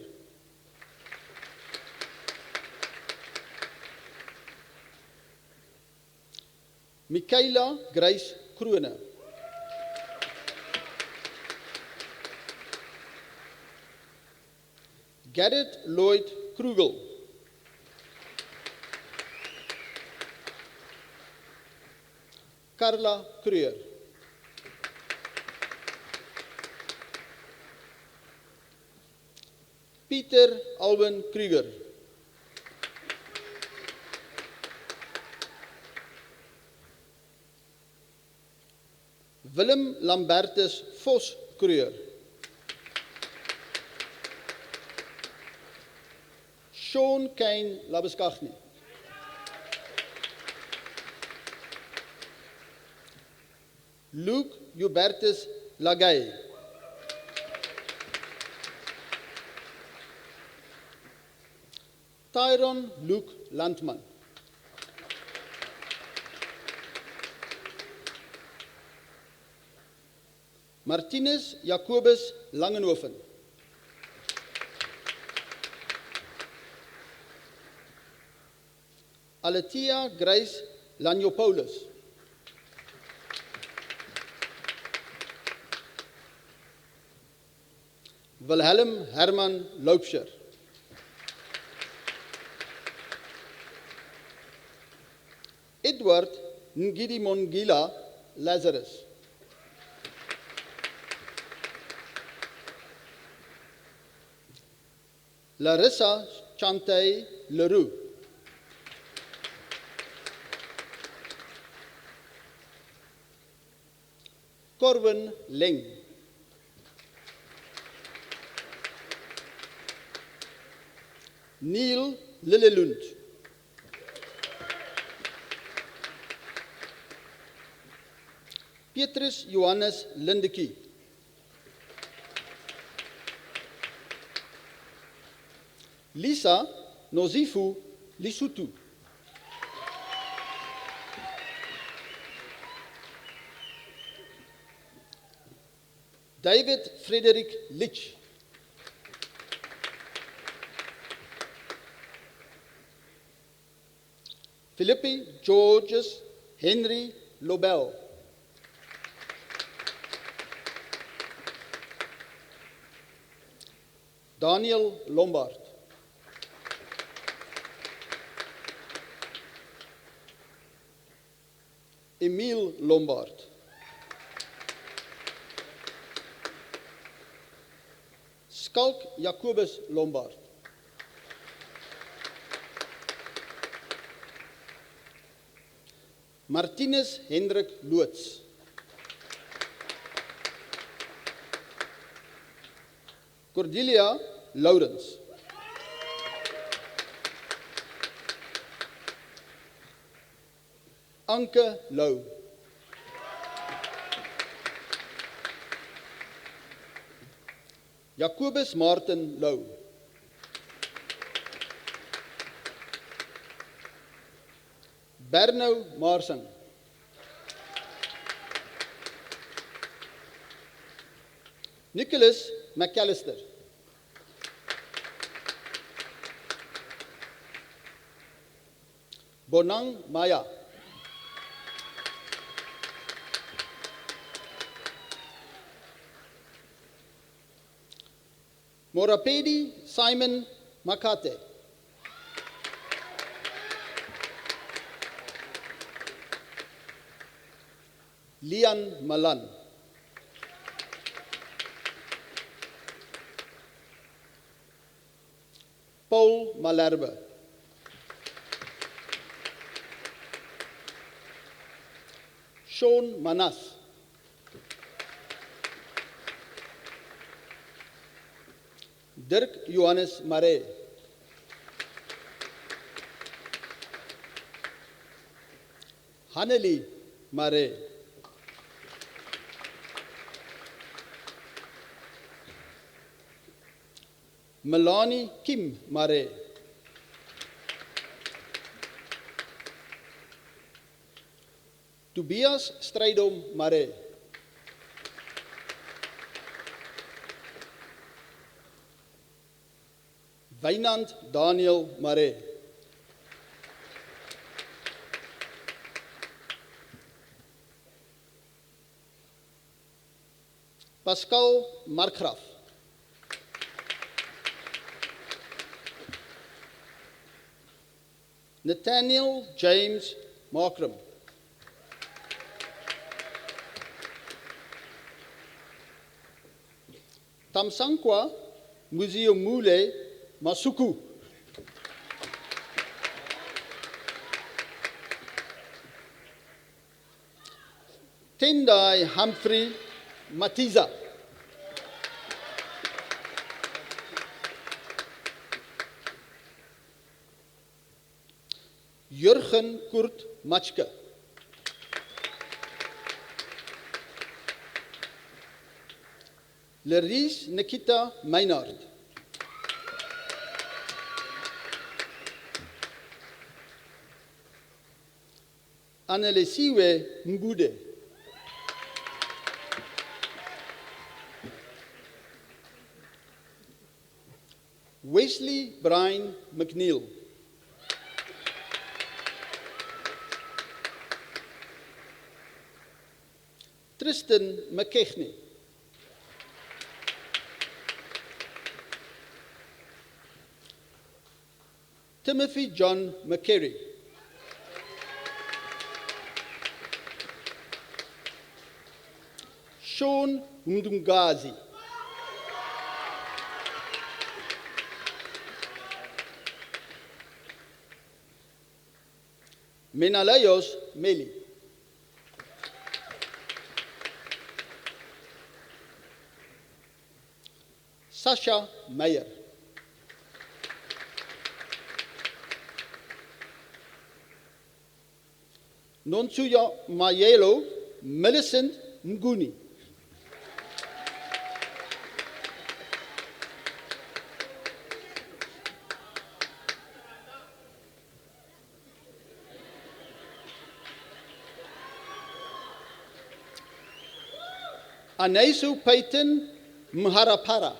Michaela Grace Kroene. Gerrit Lloyd Krugel. Carla Kreur. Peter Alwin Krieger. Willem Lambertus Vos Kreur. Sean Kane Labuschagne. Luke Hubertus Lagay. Tyron Luke Landman. Martinez Jacobus Langenhoven. Aletia Grace Laniopoulos. Wilhelm Herman Loupscher. Edward Ngidi Mongila Lazarus. Larissa Chantay Leroux. Corwin Leng. Neil Lillelund. Petrus Johannes Lindekie. Lisa Nozifu Lisutu. David Frederick Litch. Philippi Georges Henry Lobel. Daniel Lombard. Emile Lombard. Skalk Jacobus Lombard. Martinus Hendrik Loots. Cordelia Lawrence. Anke Lou. Jacobus Martin Lou. Bernou Marsing. Nicholas McAllister. Bonang Maya. Morapedi Simon Makate. Lian Malan. Paul Malherbe. Sean Manas. Dirk Johannes Mare. Hanelie Mare. Melanie Kim Mare. Tobias Strydom Mare. Wynand Daniel Mare. Pascal Markgraf. Nathaniel James Markram. Tamsankwa Muziumule Masuku. Tendai Humphrey Matiza. Jurgen Kurt Matschke. Larice Nikita Meinhardt. Annelisiwe Mbude. Wesley Brian McNeil. Tristan McKechnie. Timothy John McCary. Sean Mdungazi. Menalaios Meli. Sasha Meyer. Nonsuya Mayelo Millicent Nguni. Anaisu Payton Mharapara.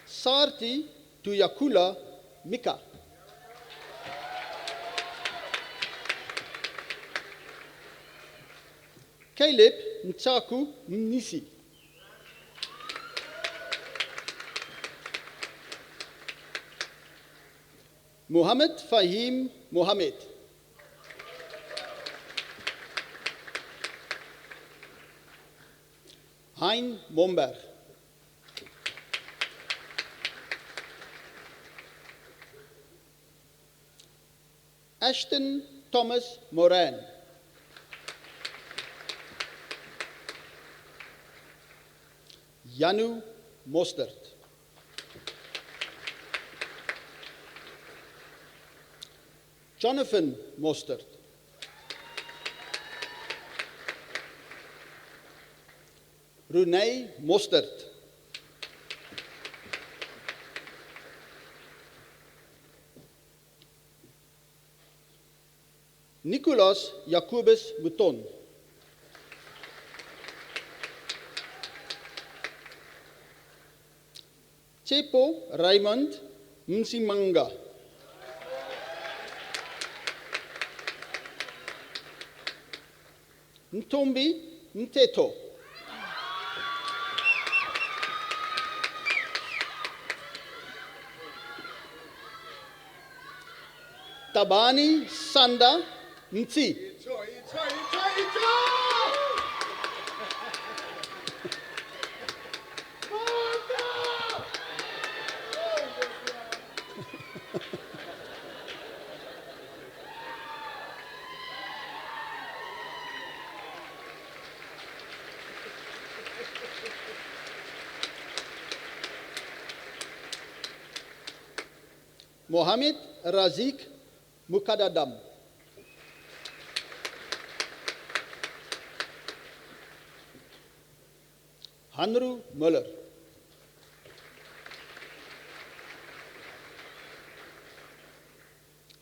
Sarti Tuyakula Mika. Caleb Nchaku Mnisi. Mohammed Fahim Mohammed. Hein Momberg. Ashton Thomas Moran. Janu Mostert. Jonathan Mostert. Renee Mostert. Nicolas Jacobus Mouton. Chepo Raymond Msimanga. Ntombi Mteto. Tabani Sanda Mtsi. Mohammed Razik Mukadadam. Hanru Muller.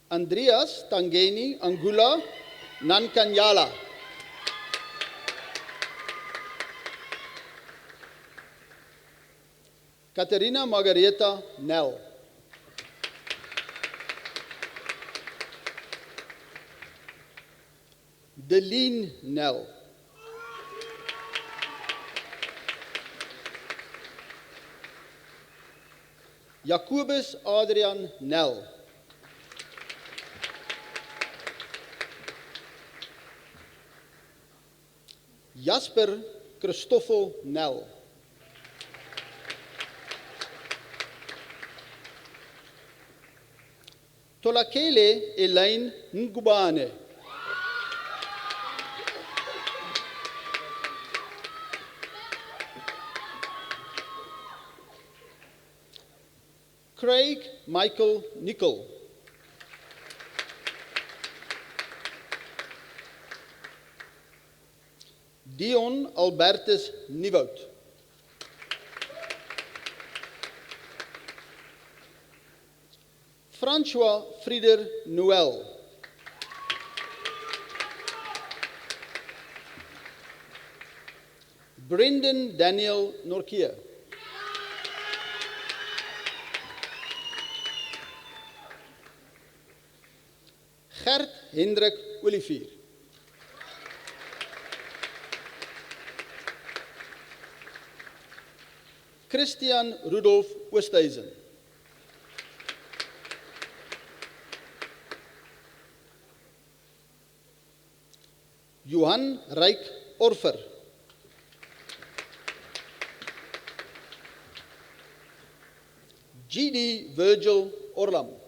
Andreas Tangeni Angula Nankanyala. Katerina Margareta Nel. Deline Nel. Jacobus Adrian Nel. Jasper Christoffel Nel. Tolakele Elaine Ngubane. Craig Michael Nicol. Dion Albertus Nieuwoud. François Frieder Noël. Brendan Daniel Norkia. Gert Hendrik Olivier. Christian Rudolf Oosthuizen. Johan Ryk Orfer. G.D. Virgil Orlam.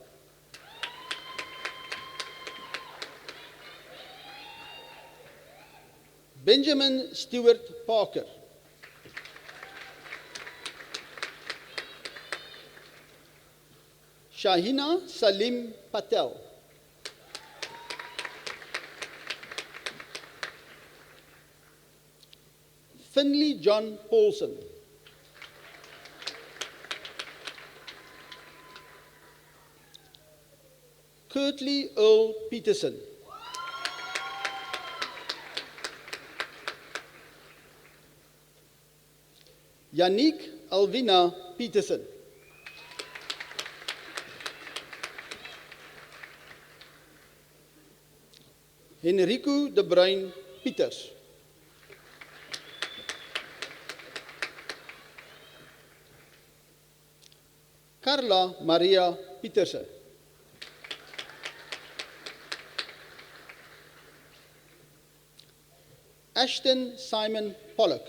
Benjamin Stewart Parker. Shahina Salim Patel. Finley John Paulson. Kurtley Earl Peterson. Yannick Alvina Peterson. Henrico de Bruin Pieters. Carla Maria Pieterse. Ashton Simon Pollock.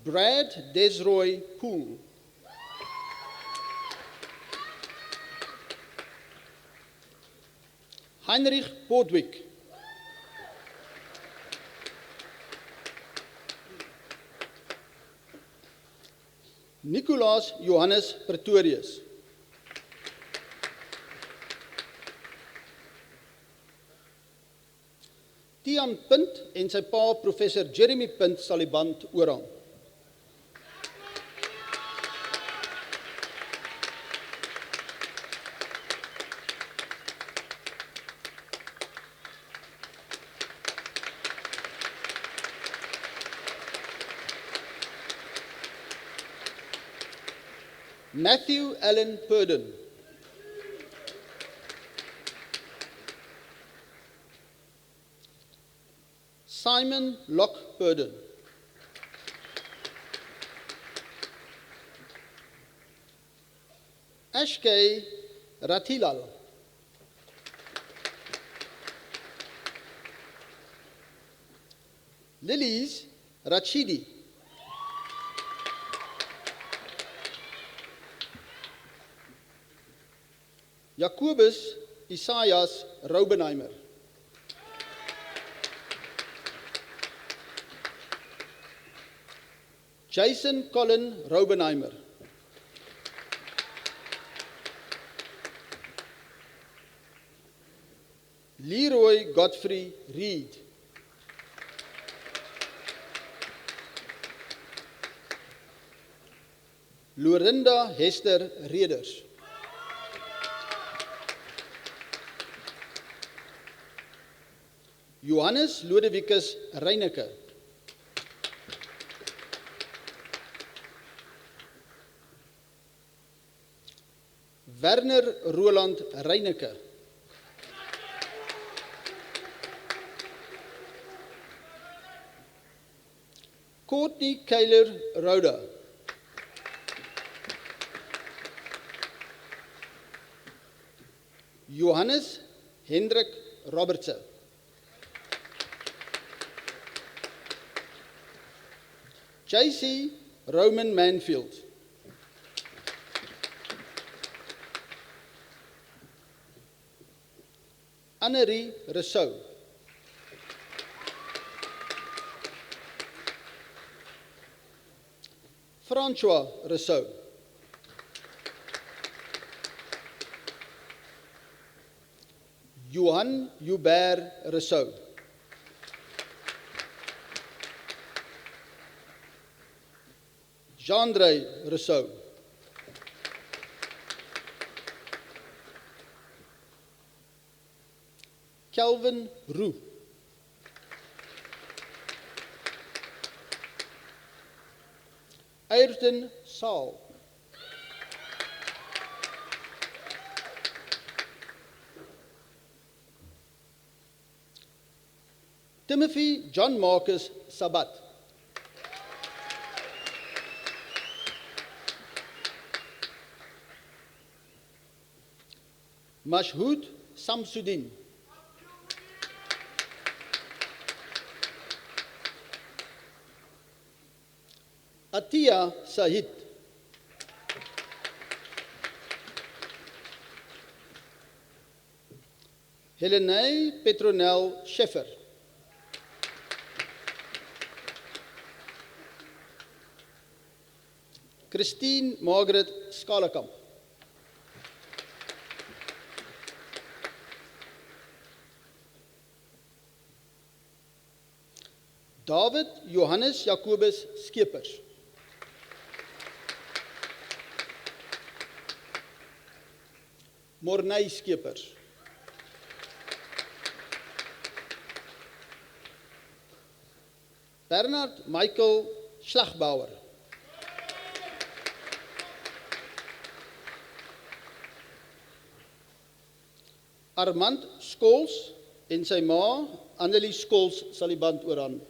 Brad Desroy Poole. Heinrich Bodwick. Nicolaas Johannes Pretorius. Tian Punt en sy pa professor Jeremy Punt sal die band oorhang. Matthew Allen Purden. Simon Lockburden. Ashkay Ratilal. Lilies Rachidi. Jacobus Isaias Raubenheimer. Jason Colin Raubenheimer. Leroy Godfrey Reed. Lorinda Hester Reders. Johannes Ludovicus Reineke. Werner Roland Reineke. Courtney Keiler Roda. Johannes Hendrik Robertse. JC Roman Manfield. Annerie Rousseau. François Rousseau. Johan Hubert Rousseau. Jean-André Rousseau. Kelvin Roux. Ayrton Saul. Timothy John Marcus Sabat. Mashhood Samsudin. Atia Sahid. Helene Petronel Scheffer. Christine Margaret Skalakamp. David Johannes Jacobus Skeepers. Morney Skeepers. Bernard Michael Schlagbauer. Armand Scholes en sy ma, Annelie Scholes, sal die band oorhandig.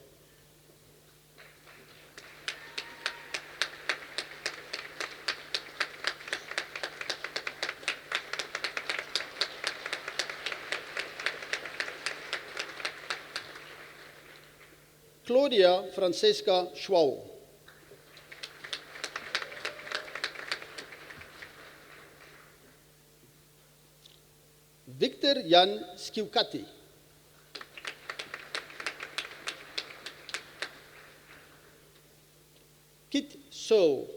Claudia Francesca Schwal. Victor Jan Skiukati. Kit Searle.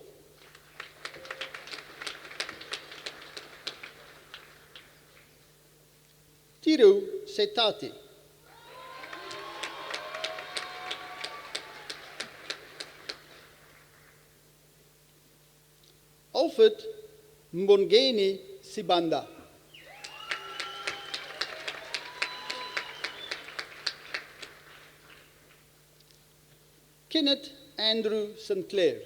Tiru Setati. Alfred Mbongeni Sibanda. Kenneth Andrew Sinclair.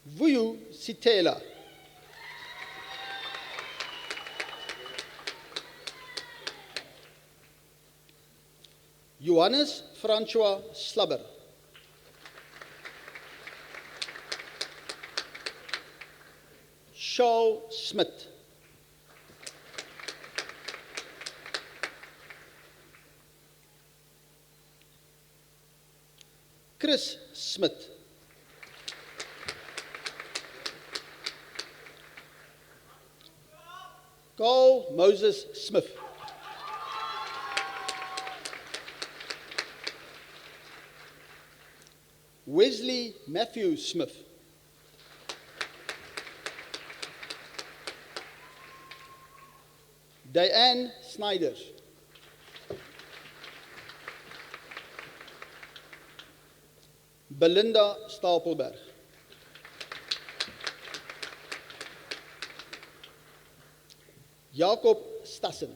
Vuyu Sitela. Johannes François Slabber. Charles Smit. Chris Smit. Carl Moses Smith. Wesley Matthew Smith. Diane Snyder. Belinda Stapelberg. Jacob Stassen.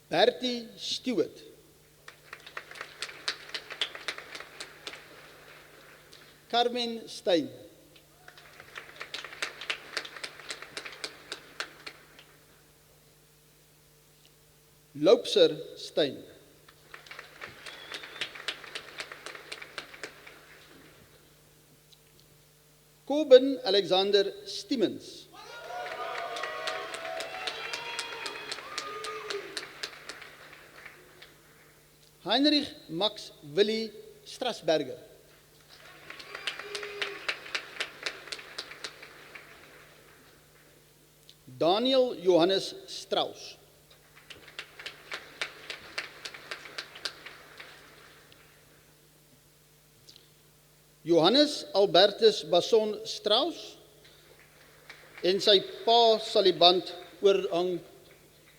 Bertie Stewart. Carmen Stein. Loupser Stein. Coben Alexander Stiemens. Heinrich Max Willy Strasberger. Daniel Johannes Strauss. Johannes Albertus Bason Strauss en sy pa sal die band oorhang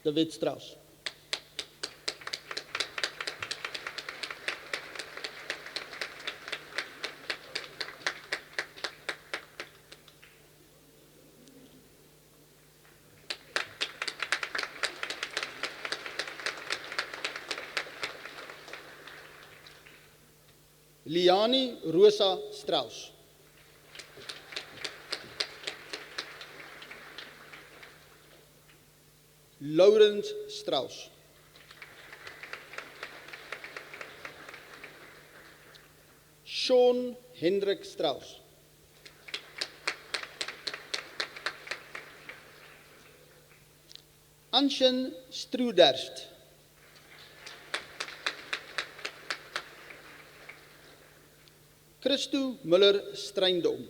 De Wet Strauss. Liani Rosa Strauss. Laurens Strauss. Sean Hendrik Strauss. Anshin Struderst. Christo Muller Streindom.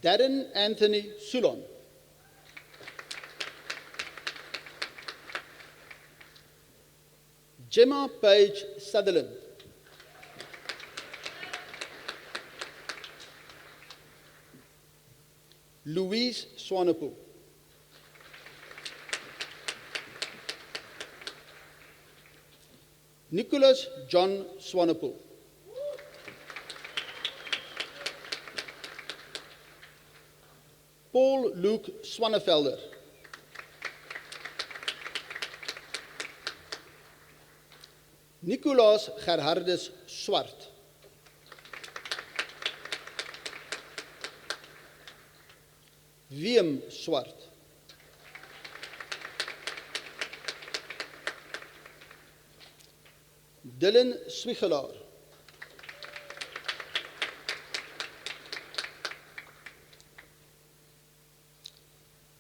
Darren Anthony Sulon. Gemma Page Sutherland. Louise Swanepoel. Nicholas John Swanepoel. Paul Luke Swanevelder. Nicolaas Gerhardus Swart. Wiem Swart. Dylan Swiegelaar.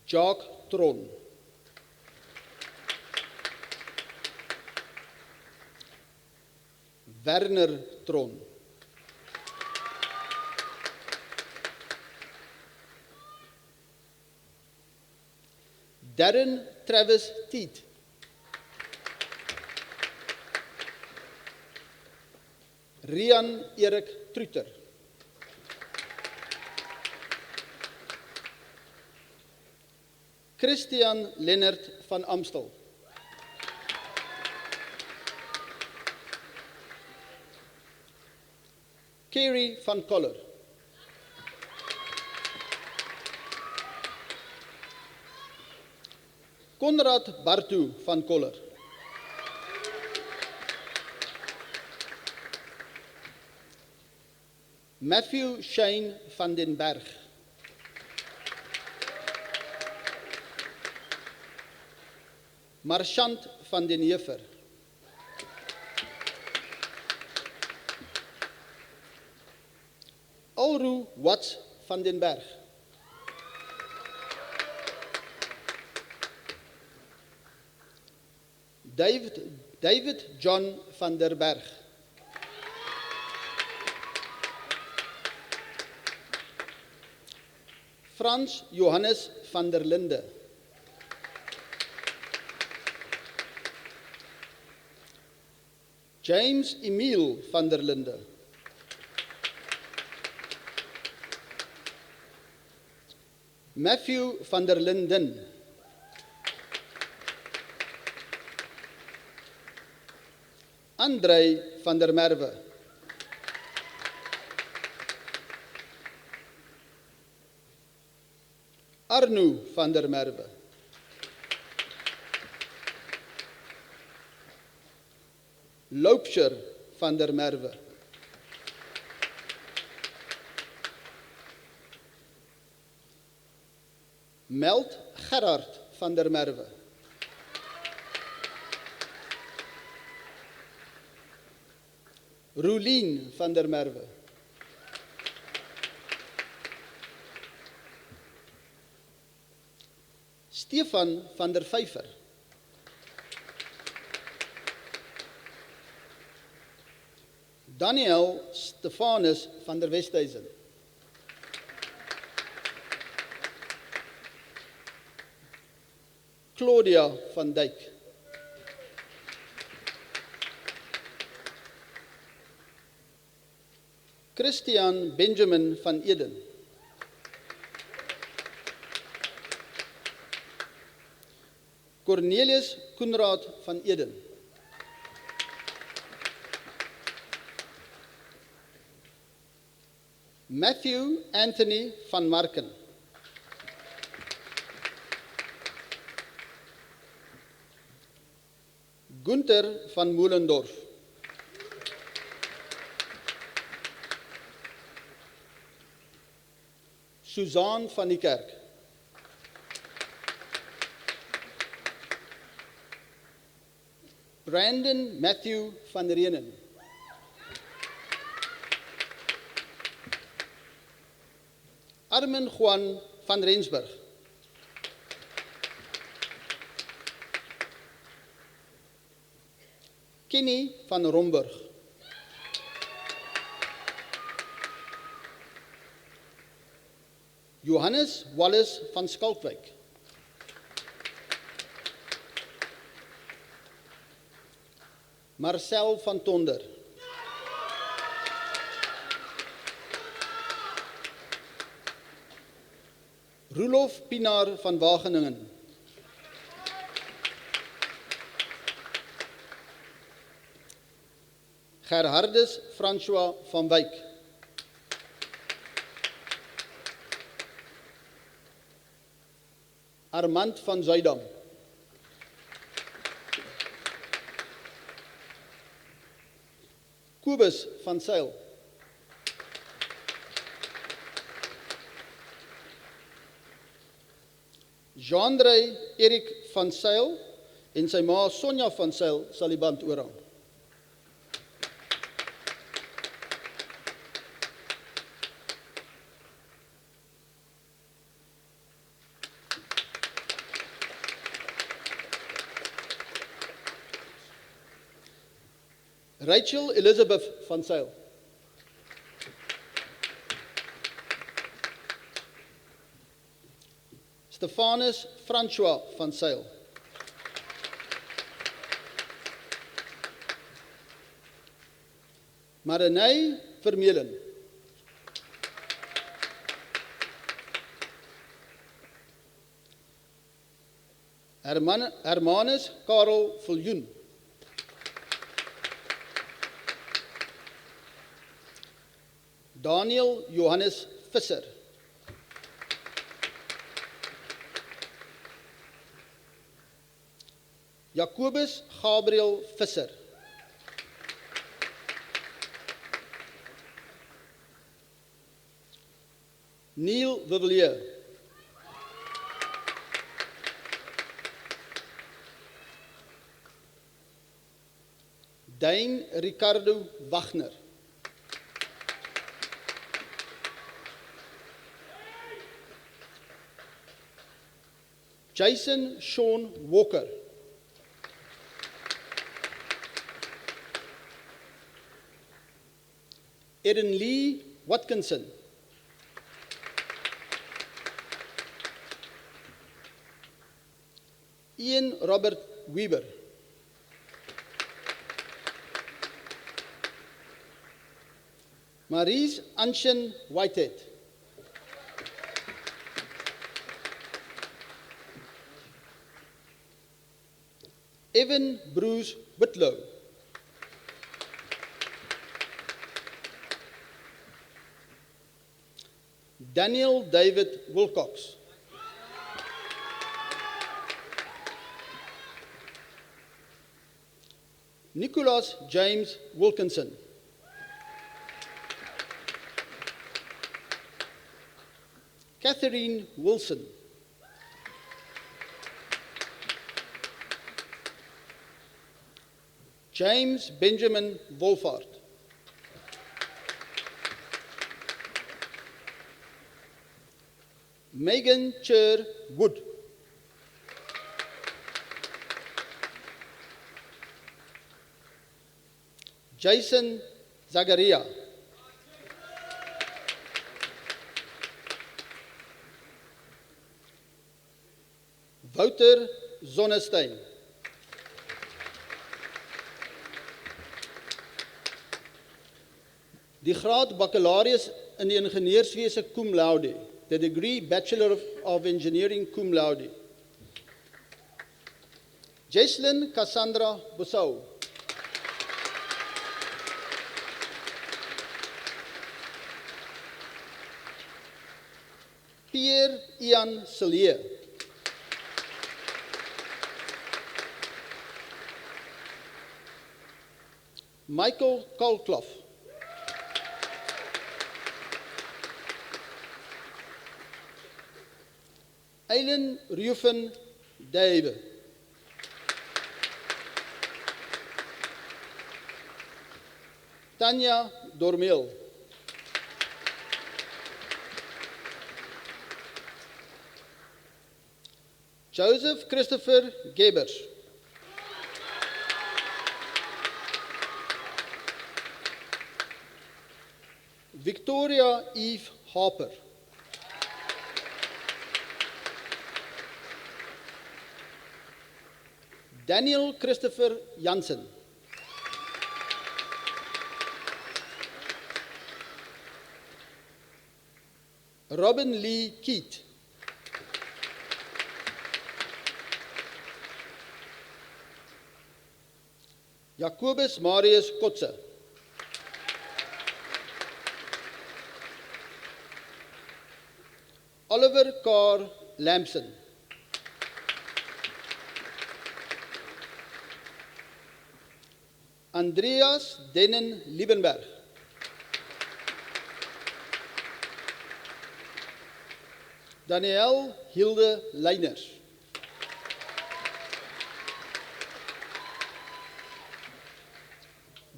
Jacques Tron. Werner Tron. Darren Travis Teet. Rian Erik Truter. Christian Lennart van Amstel. Kerry van Koller. Konrad Bartu van Koller. Matthew Shane van den Berg. Marchant van den Heever. Alru Watts van den Berg. David John van der Berg. Frans Johannes van der Linde. James Emile van der Linde. Matthew van der Linden. André van der Merwe. Arno van der Merwe. Loupsher van der Merwe. Meld Gerard van der Merwe. Roelien van der Merwe. Stefan van der Vyver. Daniel Stefanus van der Westhuizen. Claudia van Dijk. Christian Benjamin van Eden. Cornelius Koenraad van Eden. Matthew Anthony van Marken. Gunther van Moelendorf. Suzanne van die Kerk. Brandon Matthew van Renen. Armin Juan van Rensburg. Kenny van Romburg. Johannes Wallace van Skalkwyk. Marcel van Tonder. Roelof Pinaar van Wageningen. Gerhardus François van Wyk. Armand van Zuidam. Kobus van Sail. Jean-André Erik van Sail en sy ma Sonja van Sail sal die band oorhang. Rachel Elizabeth van Sail. Stefanus François van Sail. Marinay Vermeulen. Hermanus Karel Viljoen. Daniel Johannes Visser. Jacobus Gabriel Visser. Neil Vivillier. Dane Ricardo Wagner. Jason Sean Walker. Erin Lee Watkinson. Ian Robert Weber. Maurice Anshin Whitehead. Evan Bruce Whitlow. Daniel David Wilcox. Nicholas James Wilkinson. Catherine Wilson. James Benjamin Wolfart. Megan Cher Wood. Jason Zagaria. Wouter Zonnestein. Die graad baccalaureus in die ingenieurswese cum laude, the degree Bachelor of Engineering cum laude. Jesslyn Cassandra Bosau. Pierre Ian Sellier. Michael Kolkloff. Eileen Rufen Dave. Tanya Dormil. Joseph Christopher Gebers. Victoria Eve Harper. Daniel Christopher Jansen. Robin Lee Keat. Jacobus Marius Kotze. Oliver Carr Lamson. Andreas Dennen Liebenberg. Danielle Hilde Leiners.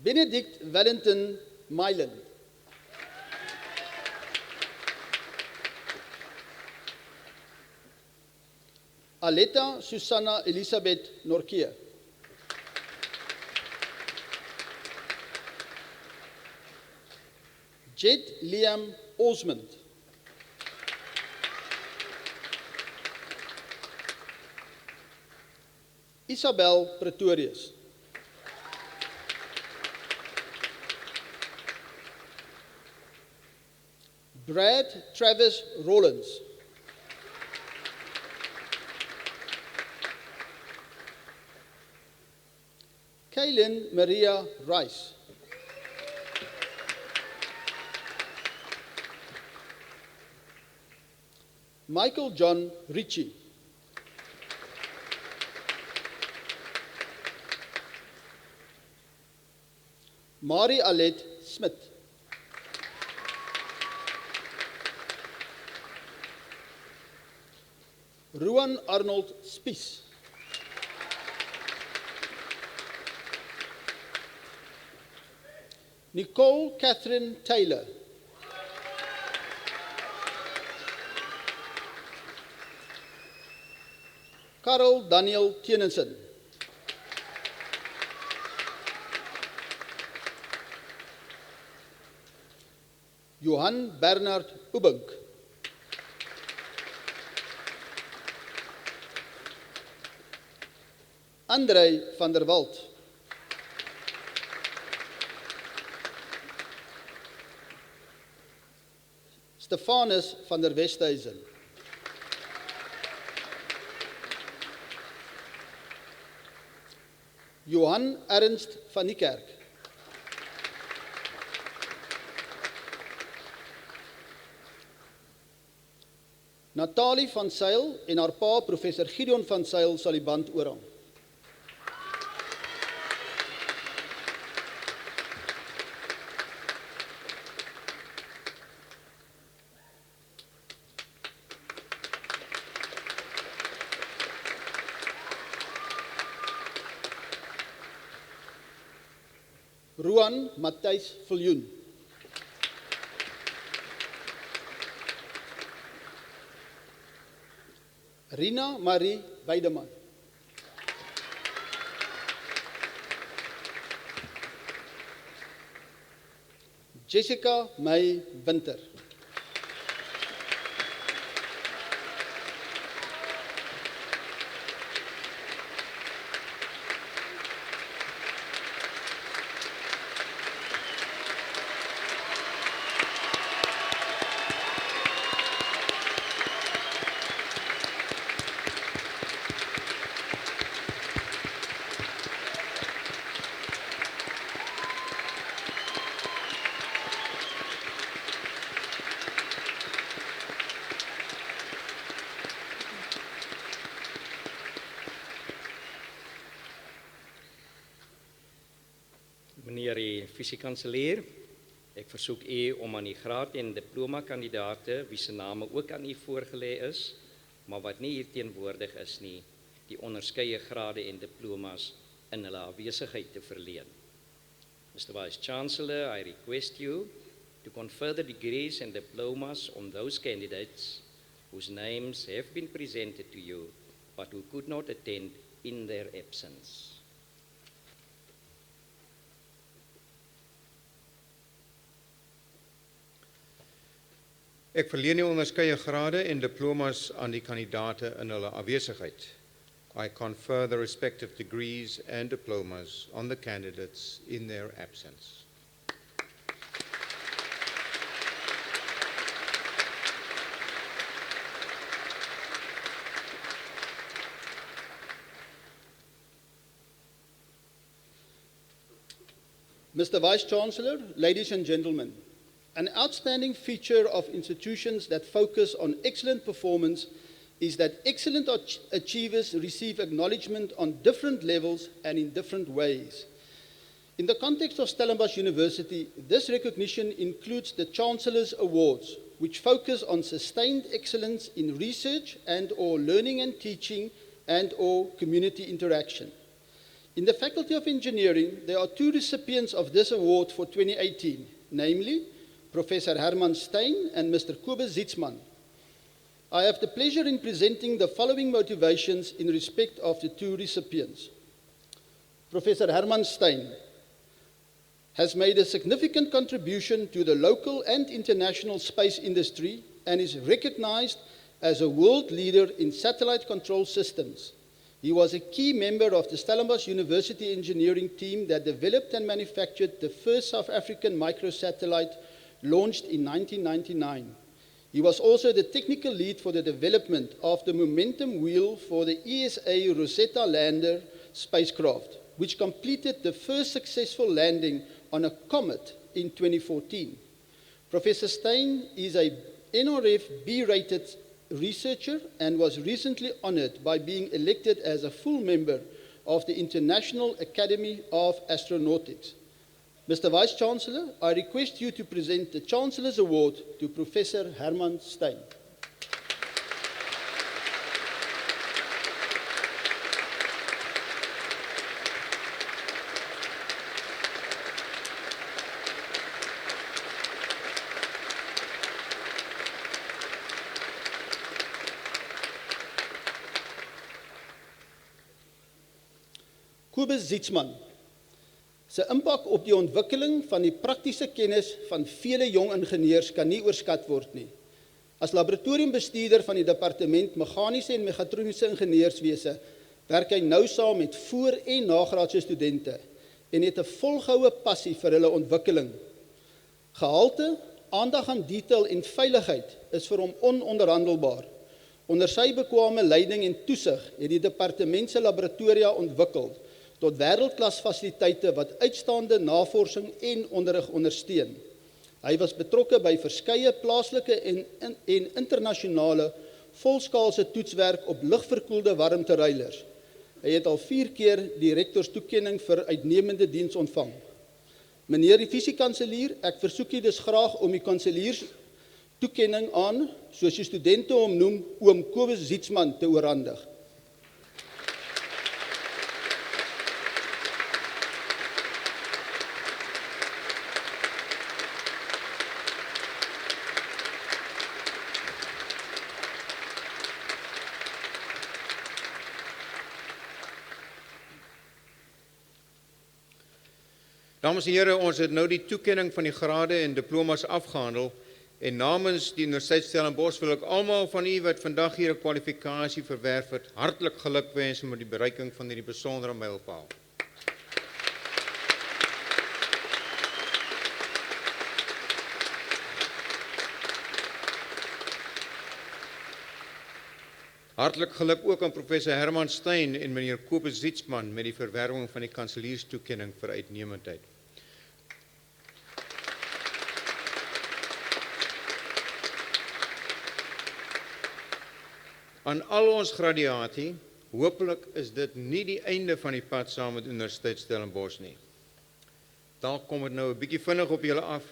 Benedict Wellington Mylan. Aletta Susanna Elisabeth Norkier. Jed Liam Osmond. Isabel Pretorius. Brad Travis Rollins. Kaylin Maria Rice. Michael John Ritchie. Marie Alette Smith. Ruan Arnold Spies. Nicole Catherine Taylor. Karel Daniel Tienensen. Johan Bernard Ubink. Andrei van der Walt. Stefanus van der Westhuizen. Johan Ernst van Niekerk. Natalie van Zyl en haar pa professor Gideon van Zyl sal die band oorhang. Ruan Matthijs Viljoen. Rina Marie Weideman. Jessica May Winter. Meneer die visiekanselier, ek versoek u om aan die graad en diploma kandidaate wie se name ook aan u voorgelê is, maar wat nie hier teenwoordig is nie, die onderskeie grade en diplomas in hulle afwesigheid te verleen. Mr. Vice Chancellor, I request you to confer the degrees and diplomas on those candidates whose names have been presented to you but who could not attend in their absence. Ek verleen die onderskeie grade en diplomas aan die kandidate in hulle afwesigheid. I confer the respective degrees and diplomas on the candidates in their absence. Mr. Vice-Chancellor, ladies and gentlemen, an outstanding feature of institutions that focus on excellent performance is that excellent achievers receive acknowledgement on different levels and in different ways. In the context of Stellenbosch University, this recognition includes the Chancellor's Awards, which focus on sustained excellence in research and/or learning and teaching and/or community interaction. In the Faculty of Engineering, there are two recipients of this award for 2018, namely Professor Herman Steyn and Mr. Kobus Zietsman. I have the pleasure in presenting the following motivations in respect of the two recipients. Professor Herman Steyn has made a significant contribution to the local and international space industry and is recognized as a world leader in satellite control systems. He was a key member of the Stellenbosch University engineering team that developed and manufactured the first South African microsatellite launched in 1999. He was also the technical lead for the development of the momentum wheel for the ESA Rosetta lander spacecraft, which completed the first successful landing on a comet in 2014. Professor Steyn is a NRF B-rated researcher and was recently honored by being elected as a full member of the International Academy of Astronautics. Mr. Vice-Chancellor, I request you to present the Chancellor's Award to Professor Herman Steyn. Kobus Zietsman. Sy impak op die ontwikkeling van die praktiese kennis van vele jong ingenieurs kan nie oorskat word nie. As laboratoriumbestuurder van die departement meganiese en mechatroniese ingenieurswese werk hy nou saam met voor- en nagraadse studente en het 'n volgehoue passie vir hulle ontwikkeling. Gehalte, aandag aan detail en veiligheid is vir hom ononderhandelbaar. Onder sy bekwame leiding en toesig het die departement se laboratoria ontwikkel tot wêreldklas fasiliteite wat uitstaande navorsing en onderrig ondersteun. Hy was betrokke by verskeie plaaslike en internasionale volskaalse toetswerk op lugverkoelde warmteruilers. Hy het al 4 keer die rektorstoekenning vir uitnemende diens ontvang. Meneer die visiekanselier, ek versoek u dus graag om die kanselierstoekenning aan, soos die studente hom noem, oom Kobus Zietsman te oorhandig. Dames en here, ons het nou die toekenning van die grade en diplomas afgehandel en namens die Universiteit Stellenbosch wil ek almal van u wat vandag hier 'n kwalifikasie verwerf het, hartlik gelukwens met die bereiking van hierdie besondere mylpaal. Hartlik geluk ook aan professor Herman Stein en meneer Kobus Zietsman met die verwerwing van die kanselierstoekenning vir uitnemendheid. Aan al ons gradiatie, hopelik is dit nie die einde van die pad saam met Universiteit Stellenbosch nie. Dalk kom dit nou 'n bietjie vinnig op julle af,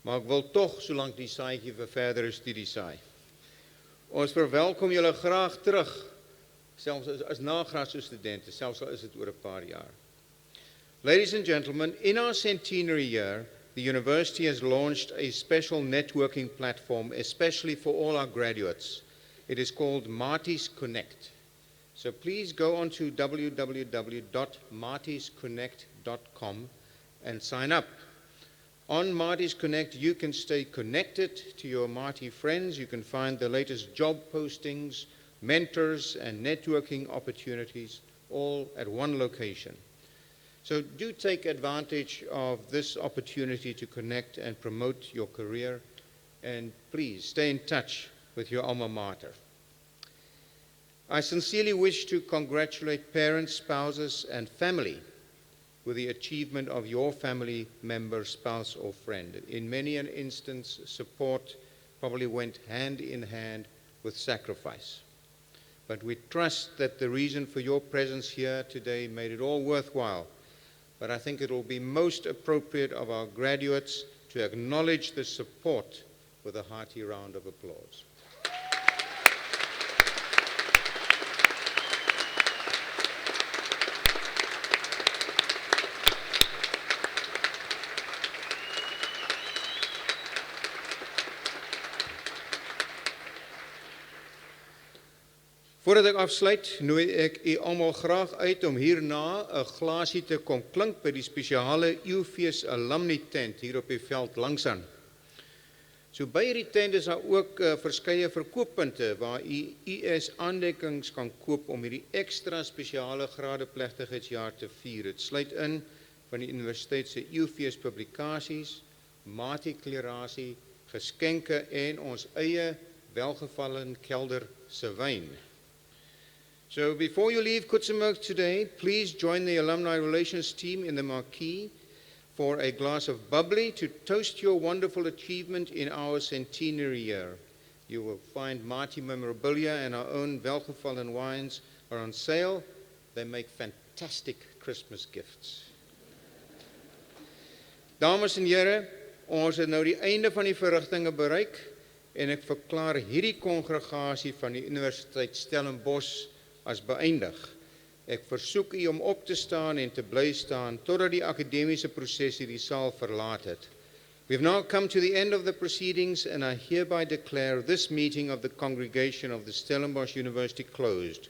maar ek wil tog solank die saadjie vir verdere studie saai. Ons verwelkom julle graag terug, selfs as nagraadse studente, selfs al is dit oor 'n paar jaar. Ladies and gentlemen, in our centenary year, the university has launched a special networking platform, especially for all our graduates. It is called Marty's Connect. So please go on to www.martysconnect.com and sign up. On Marty's Connect, you can stay connected to your Marty friends. You can find the latest job postings, mentors, and networking opportunities, all at one location. So do take advantage of this opportunity to connect and promote your career, and please stay in touch with your alma mater. I sincerely wish to congratulate parents, spouses, and family with the achievement of your family member, spouse, or friend. In many an instance, support probably went hand in hand with sacrifice. But we trust that the reason for your presence here today made it all worthwhile. But I think it will be most appropriate of our graduates to acknowledge the support with a hearty round of applause. Voordat ek afsluit, nooi ek u almal graag uit om hierna 'n glasie te kom klink by die spesiale Eeufees alumni tent hier op die veld langsaan. So by hierdie tent is daar ook verskeie verkooppunte waar u US aandekkings kan koop om hierdie ekstra spesiale gradeplegtigheidsjaar te vier. Dit sluit in van die universiteit se Eeufees publikasies, matriekklerasie, geskenke en ons eie welgevallen kelder se wyn. So before you leave Kutsenberg today, please join the Alumni Relations team in the marquee for a glass of bubbly to toast your wonderful achievement in our centenary year. You will find Marty memorabilia and our own welgevallen wines are on sale. They make fantastic Christmas gifts. Dames en here, ons het nou die einde van die verrigtinge bereik en ek verklaar hierdie kongregasie van die Universiteit Stellenbosch as beëindig. Ek versoek u om op te staan en te bly staan totdat die akademiese proses hierdie saal verlaat het. We have now come to the end of the proceedings and I hereby declare this meeting of the congregation of the Stellenbosch University closed.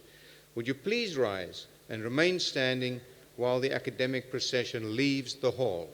Would you please rise and remain standing while the academic procession leaves the hall.